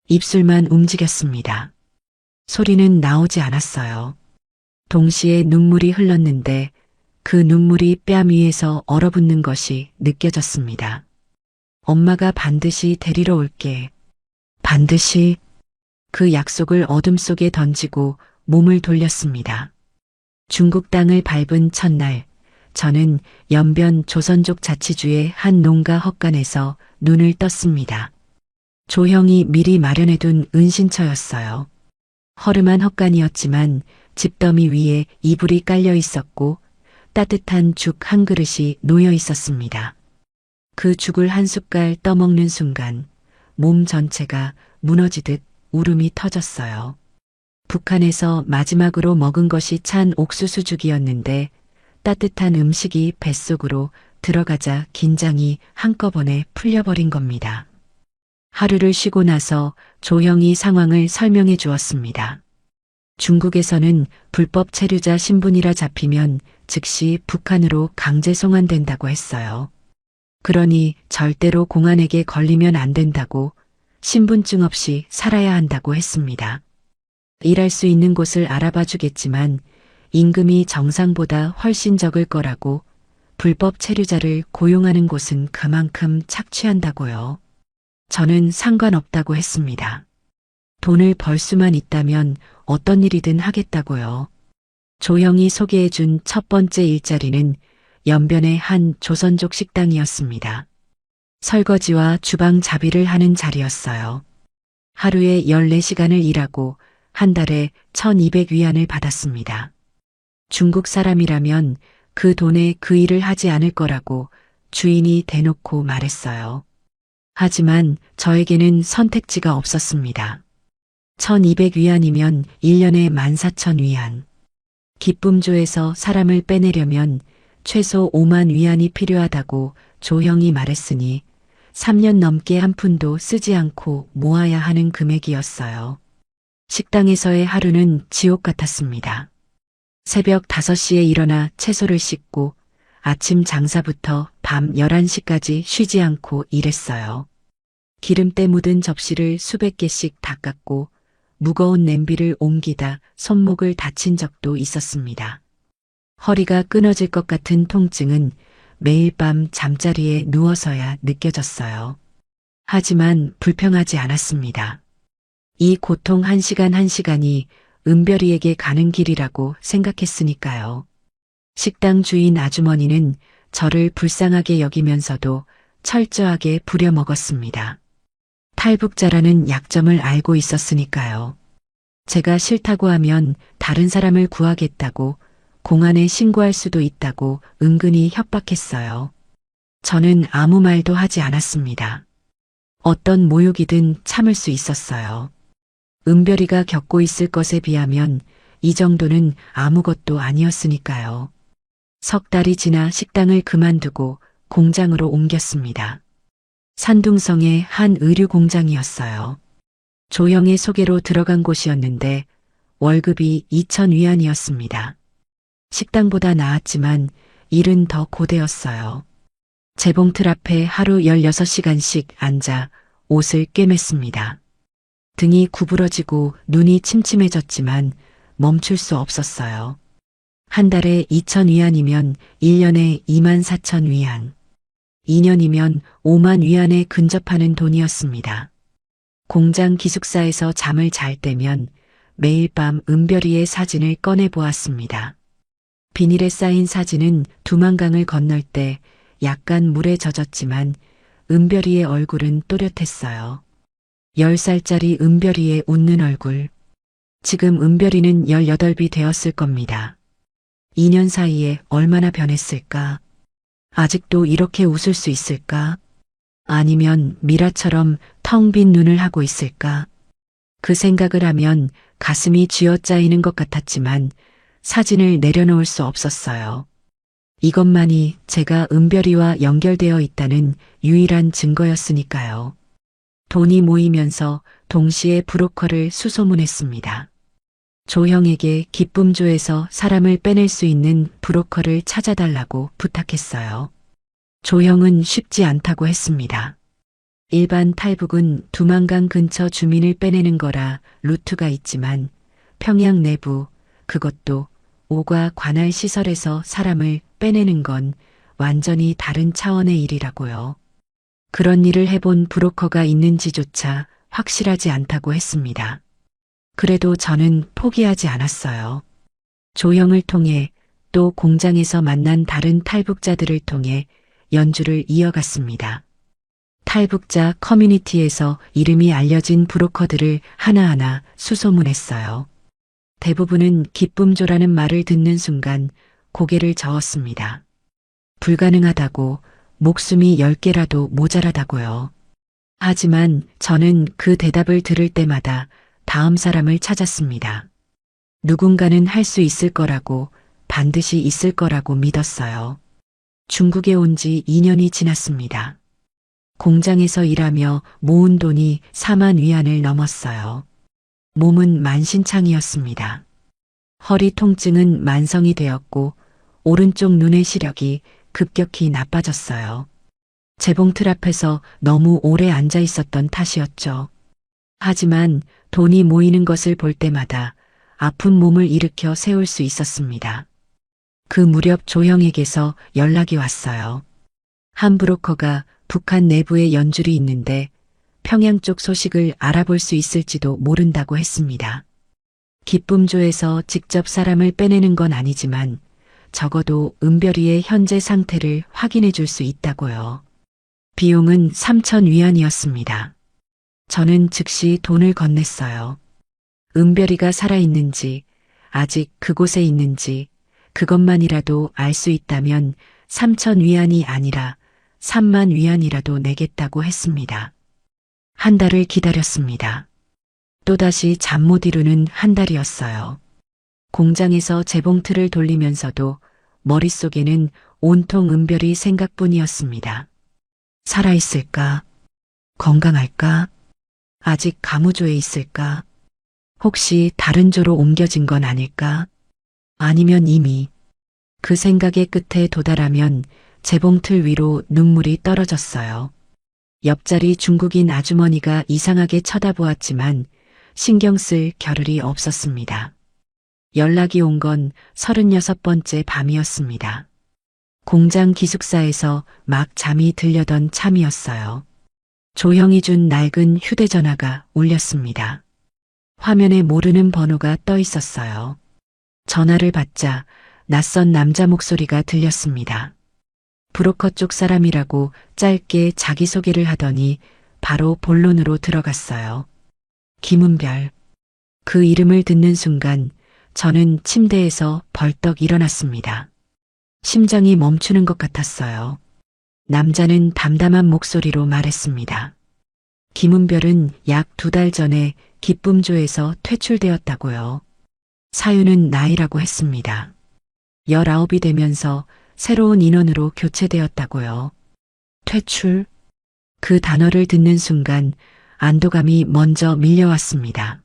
Speaker 1: 입술만 움직였습니다. 소리는 나오지 않았어요. 동시에 눈물이 흘렀는데 그 눈물이 뺨 위에서 얼어붙는 것이 느껴졌습니다. 엄마가 반드시 데리러 올게. 반드시. 그 약속을 어둠 속에 던지고 몸을 돌렸습니다. 중국 땅을 밟은 첫날, 저는 연변 조선족 자치주의 한 농가 헛간에서 눈을 떴습니다. 조형이 미리 마련해둔 은신처였어요. 허름한 헛간이었지만 집더미 위에 이불이 깔려 있었고 따뜻한 죽 한 그릇이 놓여 있었습니다. 그 죽을 한 숟갈 떠먹는 순간 몸 전체가 무너지듯 울음이 터졌어요. 북한에서 마지막으로 먹은 것이 찬 옥수수죽이었는데 따뜻한 음식이 뱃속으로 들어가자 긴장이 한꺼번에 풀려버린 겁니다. 하루를 쉬고 나서 조형이 상황을 설명해 주었습니다. 중국에서는 불법 체류자 신분이라 잡히면 즉시 북한으로 강제 송환된다고 했어요. 그러니 절대로 공안에게 걸리면 안 된다고, 신분증 없이 살아야 한다고 했습니다. 일할 수 있는 곳을 알아봐 주겠지만 임금이 정상보다 훨씬 적을 거라고, 불법 체류자를 고용하는 곳은 그만큼 착취한다고요. 저는 상관없다고 했습니다. 돈을 벌 수만 있다면 어떤 일이든 하겠다고요. 조형이 소개해준 첫 번째 일자리는 연변의 한 조선족 식당이었습니다. 설거지와 주방 자비를 하는 자리였어요. 하루에 14시간을 일하고 한 달에 1200위안을 받았습니다. 중국 사람이라면 그 돈에 그 일을 하지 않을 거라고 주인이 대놓고 말했어요. 하지만 저에게는 선택지가 없었습니다. 1200위안이면 1년에 14,000위안. 기쁨조에서 사람을 빼내려면 최소 5만 위안이 필요하다고 조형이 말했으니 3년 넘게 한 푼도 쓰지 않고 모아야 하는 금액이었어요. 식당에서의 하루는 지옥 같았습니다. 새벽 5시에 일어나 채소를 씻고 아침 장사부터 밤 11시까지 쉬지 않고 일했어요. 기름때 묻은 접시를 수백 개씩 닦았고 무거운 냄비를 옮기다 손목을 다친 적도 있었습니다. 허리가 끊어질 것 같은 통증은 매일 밤 잠자리에 누워서야 느껴졌어요. 하지만 불평하지 않았습니다. 이 고통 한 시간 한 시간이 은별이에게 가는 길이라고 생각했으니까요. 식당 주인 아주머니는 저를 불쌍하게 여기면서도 철저하게 부려먹었습니다. 탈북자라는 약점을 알고 있었으니까요. 제가 싫다고 하면 다른 사람을 구하겠다고, 공안에 신고할 수도 있다고 은근히 협박했어요. 저는 아무 말도 하지 않았습니다. 어떤 모욕이든 참을 수 있었어요. 은별이가 겪고 있을 것에 비하면 이 정도는 아무것도 아니었으니까요. 석 달이 지나 식당을 그만두고 공장으로 옮겼습니다. 산둥성의 한 의류 공장이었어요. 조형의 소개로 들어간 곳이었는데 월급이 2,000위안이었습니다. 식당보다 나았지만 일은 더 고되었어요. 재봉틀 앞에 하루 16시간씩 앉아 옷을 꿰맸습니다. 등이 구부러지고 눈이 침침해졌지만 멈출 수 없었어요. 한 달에 2,000위안이면 1년에 24,000위안. 2년이면 5만 위안에 근접하는 돈이었습니다. 공장 기숙사에서 잠을 잘 때면 매일 밤 은별이의 사진을 꺼내 보았습니다. 비닐에 쌓인 사진은 두만강을 건널 때 약간 물에 젖었지만 은별이의 얼굴은 또렷했어요. 10살짜리 은별이의 웃는 얼굴. 지금 은별이는 18이 되었을 겁니다. 2년 사이에 얼마나 변했을까? 아직도 이렇게 웃을 수 있을까? 아니면 미라처럼 텅 빈 눈을 하고 있을까? 그 생각을 하면 가슴이 쥐어짜이는 것 같았지만 사진을 내려놓을 수 없었어요. 이것만이 제가 은별이와 연결되어 있다는 유일한 증거였으니까요. 돈이 모이면서 동시에 브로커를 수소문했습니다. 조형에게 기쁨조에서 사람을 빼낼 수 있는 브로커를 찾아달라고 부탁했어요. 조형은 쉽지 않다고 했습니다. 일반 탈북은 두만강 근처 주민을 빼내는 거라 루트가 있지만 평양 내부, 그것도 5가 관할 시설에서 사람을 빼내는 건 완전히 다른 차원의 일이라고요. 그런 일을 해본 브로커가 있는지조차 확실하지 않다고 했습니다. 그래도 저는 포기하지 않았어요. 조형을 통해 또 공장에서 만난 다른 탈북자들을 통해 연주를 이어갔습니다. 탈북자 커뮤니티에서 이름이 알려진 브로커들을 하나하나 수소문했어요. 대부분은 기쁨조라는 말을 듣는 순간 고개를 저었습니다. 불가능하다고, 목숨이 10개라도 모자라다고요. 하지만 저는 그 대답을 들을 때마다 다음 사람을 찾았습니다. 누군가는 할 수 있을 거라고, 반드시 있을 거라고 믿었어요. 중국에 온 지 2년이 지났습니다. 공장에서 일하며 모은 돈이 4만 위안을 넘었어요. 몸은 만신창이었습니다. 허리 통증은 만성이 되었고 오른쪽 눈의 시력이 급격히 나빠졌어요. 재봉틀 앞에서 너무 오래 앉아 있었던 탓이었죠. 하지만 돈이 모이는 것을 볼 때마다 아픈 몸을 일으켜 세울 수 있었습니다. 그 무렵 조형에게서 연락이 왔어요. 한 브로커가 북한 내부에 연줄이 있는데 평양 쪽 소식을 알아볼 수 있을지도 모른다고 했습니다. 기쁨조에서 직접 사람을 빼내는 건 아니지만 적어도 은별이의 현재 상태를 확인해 줄 수 있다고요. 비용은 3,000위안이었습니다. 저는 즉시 돈을 건넸어요. 은별이가 살아있는지, 아직 그곳에 있는지, 그것만이라도 알 수 있다면 3,000위안이 아니라 3만 위안이라도 내겠다고 했습니다. 한 달을 기다렸습니다. 또다시 잠 못 이루는 한 달이었어요. 공장에서 재봉틀을 돌리면서도 머릿속에는 온통 은별이 생각뿐이었습니다. 살아있을까? 건강할까? 아직 가무조에 있을까? 혹시 다른 조로 옮겨진 건 아닐까? 아니면 이미 그 생각의 끝에 도달하면 재봉틀 위로 눈물이 떨어졌어요. 옆자리 중국인 아주머니가 이상하게 쳐다보았지만 신경 쓸 겨를이 없었습니다. 연락이 온 건 36번째 밤이었습니다. 공장 기숙사에서 막 잠이 들려던 참이었어요. 조형이 준 낡은 휴대전화가 울렸습니다. 화면에 모르는 번호가 떠 있었어요. 전화를 받자 낯선 남자 목소리가 들렸습니다. 브로커 쪽 사람이라고 짧게 자기소개를 하더니 바로 본론으로 들어갔어요. 김은별. 그 이름을 듣는 순간 저는 침대에서 벌떡 일어났습니다. 심장이 멈추는 것 같았어요. 남자는 담담한 목소리로 말했습니다. 김은별은 약 2달 전에 기쁨조에서 퇴출되었다고요. 사유는 나이라고 했습니다. 19이 되면서 새로운 인원으로 교체되었다고요. 퇴출? 그 단어를 듣는 순간 안도감이 먼저 밀려왔습니다.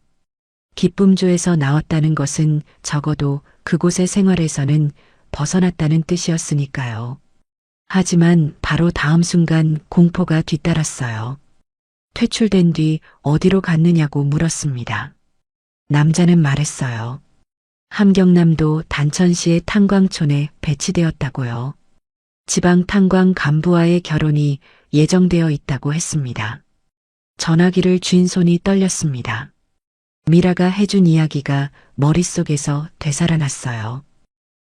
Speaker 1: 기쁨조에서 나왔다는 것은 적어도 그곳의 생활에서는 벗어났다는 뜻이었으니까요. 하지만 바로 다음 순간 공포가 뒤따랐어요. 퇴출된 뒤 어디로 갔느냐고 물었습니다. 남자는 말했어요. 함경남도 단천시의 탄광촌에 배치되었다고요. 지방 탄광 간부와의 결혼이 예정되어 있다고 했습니다. 전화기를 쥔 손이 떨렸습니다. 미라가 해준 이야기가 머릿속에서 되살아났어요.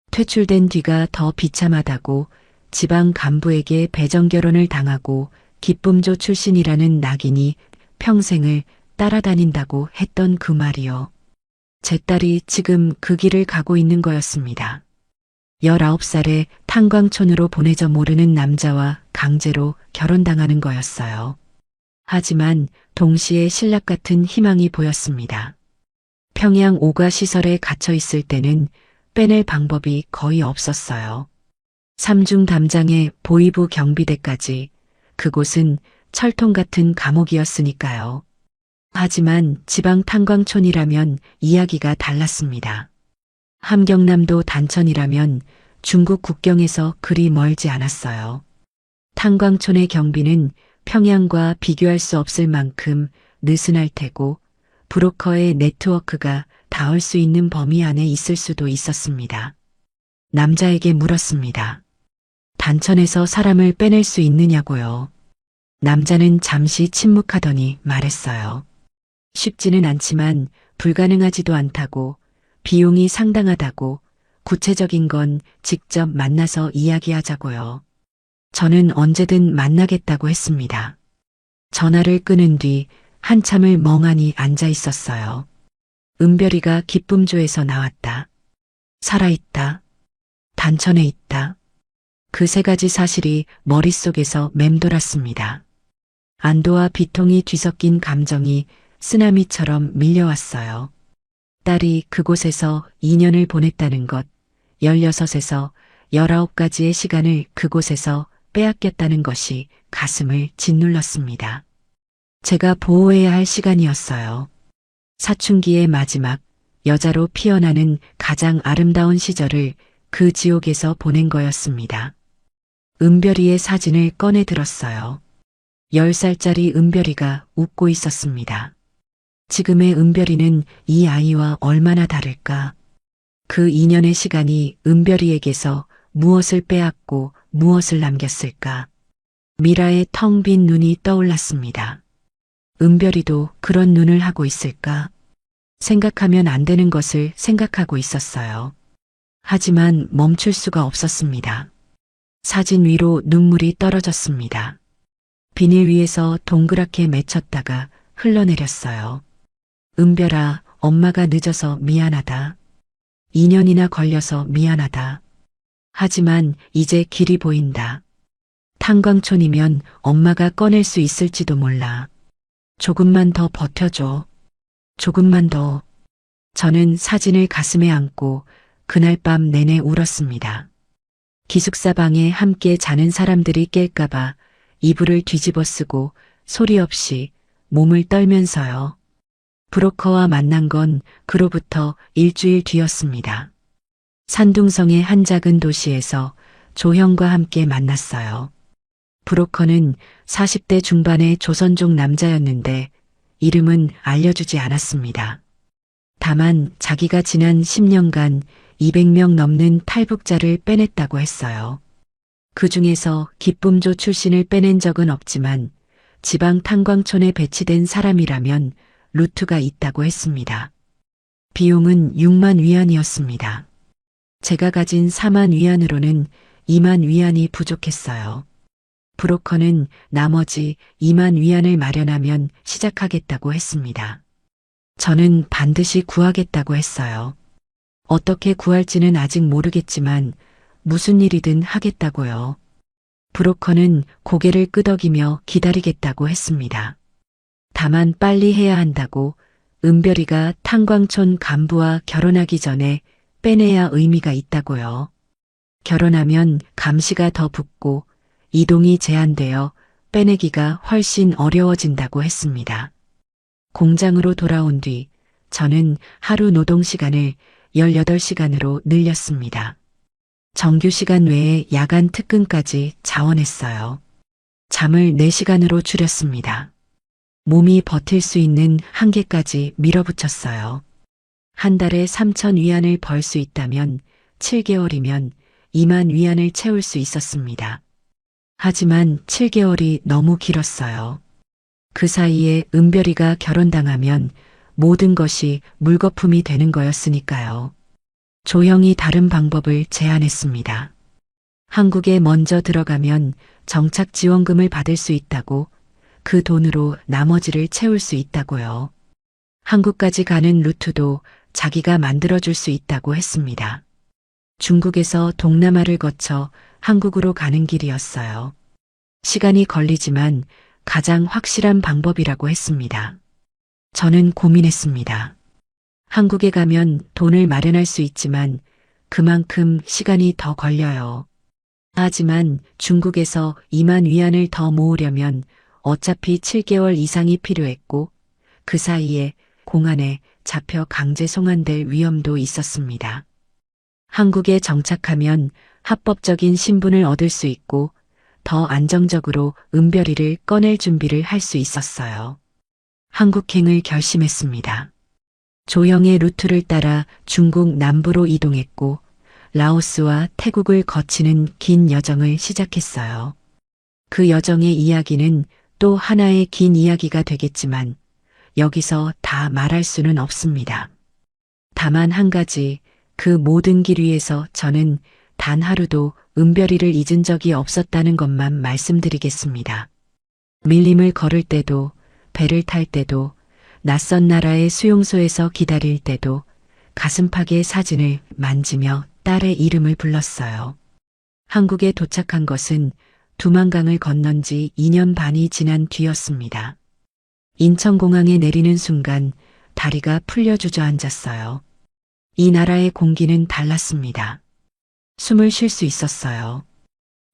Speaker 1: 퇴출된 뒤가 더 비참하다고, 지방 간부에게 배정 결혼을 당하고 기쁨조 출신이라는 낙인이 평생을 따라다닌다고 했던 그 말이요. 제 딸이 지금 그 길을 가고 있는 거였습니다. 19살에 탄광촌으로 보내져 모르는 남자와 강제로 결혼당하는 거였어요. 하지만 동시에 신락 같은 희망이 보였습니다. 평양 오가 시설에 갇혀 있을 때는 빼낼 방법이 거의 없었어요. 삼중 담장에 보위부 경비대까지, 그곳은 철통 같은 감옥이었으니까요. 하지만 지방 탄광촌이라면 이야기가 달랐습니다. 함경남도 단천이라면 중국 국경에서 그리 멀지 않았어요. 탄광촌의 경비는 평양과 비교할 수 없을 만큼 느슨할 테고, 브로커의 네트워크가 닿을 수 있는 범위 안에 있을 수도 있었습니다. 남자에게 물었습니다. 단천에서 사람을 빼낼 수 있느냐고요. 남자는 잠시 침묵하더니 말했어요. 쉽지는 않지만 불가능하지도 않다고, 비용이 상당하다고, 구체적인 건 직접 만나서 이야기하자고요. 저는 언제든 만나겠다고 했습니다. 전화를 끊은 뒤 한참을 멍하니 앉아 있었어요. 은별이가 기쁨조에서 나왔다. 살아있다. 단천에 있다. 그 세 가지 사실이 머릿속에서 맴돌았습니다. 안도와 비통이 뒤섞인 감정이 쓰나미처럼 밀려왔어요. 딸이 그곳에서 2년을 보냈다는 것, 16에서 19가지의 시간을 그곳에서 빼앗겼다는 것이 가슴을 짓눌렀습니다. 제가 보호해야 할 시간이었어요. 사춘기의 마지막, 여자로 피어나는 가장 아름다운 시절을 그 지옥에서 보낸 거였습니다. 은별이의 사진을 꺼내 들었어요. 10살짜리 은별이가 웃고 있었습니다. 지금의 은별이는 이 아이와 얼마나 다를까? 그 2년의 시간이 은별이에게서 무엇을 빼앗고 무엇을 남겼을까? 미라의 텅 빈 눈이 떠올랐습니다. 은별이도 그런 눈을 하고 있을까? 생각하면 안 되는 것을 생각하고 있었어요. 하지만 멈출 수가 없었습니다. 사진 위로 눈물이 떨어졌습니다. 비닐 위에서 동그랗게 맺혔다가 흘러내렸어요. 은별아, 엄마가 늦어서 미안하다. 2년이나 걸려서 미안하다. 하지만 이제 길이 보인다. 탄광촌이면 엄마가 꺼낼 수 있을지도 몰라. 조금만 더 버텨줘. 조금만 더. 저는 사진을 가슴에 안고 그날 밤 내내 울었습니다. 기숙사 방에 함께 자는 사람들이 깰까봐 이불을 뒤집어 쓰고 소리 없이 몸을 떨면서요. 브로커와 만난 건 그로부터 일주일 뒤였습니다. 산둥성의 한 작은 도시에서 조형과 함께 만났어요. 브로커는 40대 중반의 조선족 남자였는데 이름은 알려주지 않았습니다. 다만 자기가 지난 10년간 200명 넘는 탈북자를 빼냈다고 했어요. 그 중에서 기쁨조 출신을 빼낸 적은 없지만 지방 탄광촌에 배치된 사람이라면 루트가 있다고 했습니다. 비용은 6만 위안이었습니다. 제가 가진 4만 위안으로는 2만 위안이 부족했어요. 브로커는 나머지 2만 위안을 마련하면 시작하겠다고 했습니다. 저는 반드시 구하겠다고 했어요. 어떻게 구할지는 아직 모르겠지만 무슨 일이든 하겠다고요. 브로커는 고개를 끄덕이며 기다리겠다고 했습니다. 다만 빨리 해야 한다고, 은별이가 탄광촌 간부와 결혼하기 전에 빼내야 의미가 있다고요. 결혼하면 감시가 더 붙고 이동이 제한되어 빼내기가 훨씬 어려워진다고 했습니다. 공장으로 돌아온 뒤 저는 하루 노동 시간을 18시간으로 늘렸습니다. 정규 시간 외에 야간 특근까지 자원했어요. 잠을 4시간으로 줄였습니다. 몸이 버틸 수 있는 한계까지 밀어붙였어요. 한 달에 3천 위안을 벌 수 있다면 7개월이면 2만 위안을 채울 수 있었습니다. 하지만 7개월이 너무 길었어요. 그 사이에 은별이가 결혼당하면 모든 것이 물거품이 되는 거였으니까요. 조형이 다른 방법을 제안했습니다. 한국에 먼저 들어가면 정착 지원금을 받을 수 있다고, 그 돈으로 나머지를 채울 수 있다고요. 한국까지 가는 루트도 자기가 만들어줄 수 있다고 했습니다. 중국에서 동남아를 거쳐 한국으로 가는 길이었어요. 시간이 걸리지만 가장 확실한 방법이라고 했습니다. 저는 고민했습니다. 한국에 가면 돈을 마련할 수 있지만 그만큼 시간이 더 걸려요. 하지만 중국에서 2만 위안을 더 모으려면 어차피 7개월 이상이 필요했고, 그 사이에 공안에 잡혀 강제 송환될 위험도 있었습니다. 한국에 정착하면 합법적인 신분을 얻을 수 있고 더 안정적으로 은별이를 꺼낼 준비를 할 수 있었어요. 한국행을 결심했습니다. 조형의 루트를 따라 중국 남부로 이동했고 라오스와 태국을 거치는 긴 여정을 시작했어요. 그 여정의 이야기는 또 하나의 긴 이야기가 되겠지만 여기서 다 말할 수는 없습니다. 다만 한 가지, 그 모든 길 위에서 저는 단 하루도 은별이를 잊은 적이 없었다는 것만 말씀드리겠습니다. 밀림을 걸을 때도, 배를 탈 때도, 낯선 나라의 수용소에서 기다릴 때도 가슴팍의 사진을 만지며 딸의 이름을 불렀어요. 한국에 도착한 것은 두만강을 건넌 지 2년 반이 지난 뒤였습니다. 인천공항에 내리는 순간 다리가 풀려 주저앉았어요. 이 나라의 공기는 달랐습니다. 숨을 쉴 수 있었어요.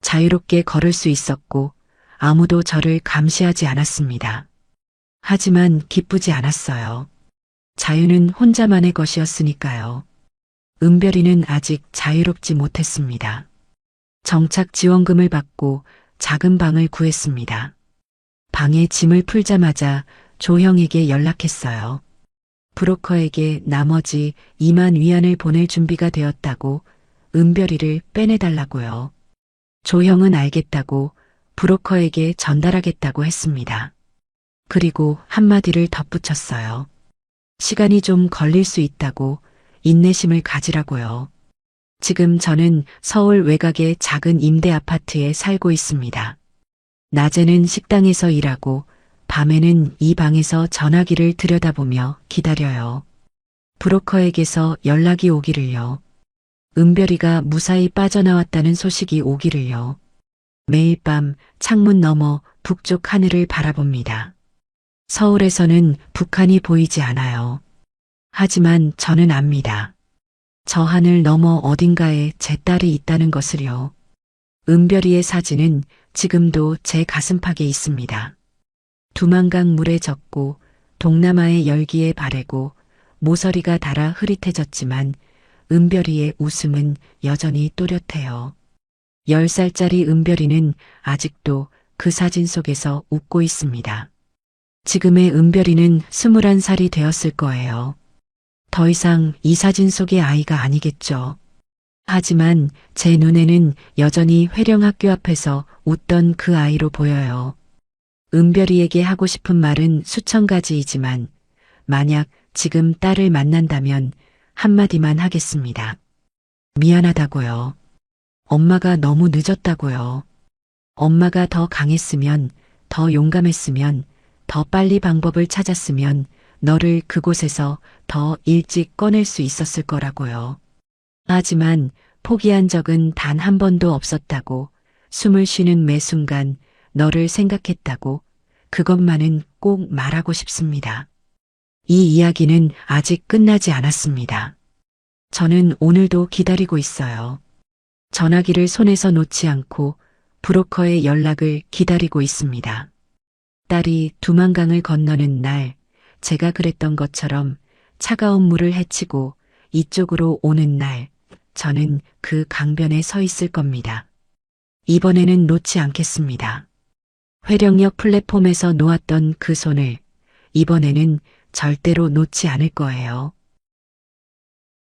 Speaker 1: 자유롭게 걸을 수 있었고 아무도 저를 감시하지 않았습니다. 하지만 기쁘지 않았어요. 자유는 혼자만의 것이었으니까요. 은별이는 아직 자유롭지 못했습니다. 정착 지원금을 받고 작은 방을 구했습니다. 방에 짐을 풀자마자 조형에게 연락했어요. 브로커에게 나머지 2만 위안을 보낼 준비가 되었다고, 은별이를 빼내달라고요. 조형은 알겠다고 브로커에게 전달하겠다고 했습니다. 그리고 한마디를 덧붙였어요. 시간이 좀 걸릴 수 있다고, 인내심을 가지라고요. 지금 저는 서울 외곽의 작은 임대 아파트에 살고 있습니다. 낮에는 식당에서 일하고 밤에는 이 방에서 전화기를 들여다보며 기다려요. 브로커에게서 연락이 오기를요. 은별이가 무사히 빠져나왔다는 소식이 오기를요. 매일 밤 창문 너머 북쪽 하늘을 바라봅니다. 서울에서는 북한이 보이지 않아요. 하지만 저는 압니다. 저 하늘 너머 어딘가에 제 딸이 있다는 것을요. 은별이의 사진은 지금도 제 가슴팍에 있습니다. 두만강 물에 젖고 동남아의 열기에 바래고 모서리가 닳아 흐릿해졌지만 은별이의 웃음은 여전히 또렷해요. 10살짜리 은별이는 아직도 그 사진 속에서 웃고 있습니다. 지금의 은별이는 21살이 되었을 거예요. 더 이상 이 사진 속의 아이가 아니겠죠. 하지만 제 눈에는 여전히 회령학교 앞에서 웃던 그 아이로 보여요. 은별이에게 하고 싶은 말은 수천 가지이지만 만약 지금 딸을 만난다면 한마디만 하겠습니다. 미안하다고요. 엄마가 너무 늦었다고요. 엄마가 더 강했으면, 더 용감했으면, 더 빨리 방법을 찾았으면 너를 그곳에서 더 일찍 꺼낼 수 있었을 거라고요. 하지만 포기한 적은 단 한 번도 없었다고, 숨을 쉬는 매 순간 너를 생각했다고, 그것만은 꼭 말하고 싶습니다. 이 이야기는 아직 끝나지 않았습니다. 저는 오늘도 기다리고 있어요. 전화기를 손에서 놓지 않고 브로커의 연락을 기다리고 있습니다. 딸이 두만강을 건너는 날, 제가 그랬던 것처럼 차가운 물을 헤치고 이쪽으로 오는 날, 저는 그 강변에 서 있을 겁니다. 이번에는 놓지 않겠습니다. 회령역 플랫폼에서 놓았던 그 손을 이번에는 절대로 놓지 않을 거예요.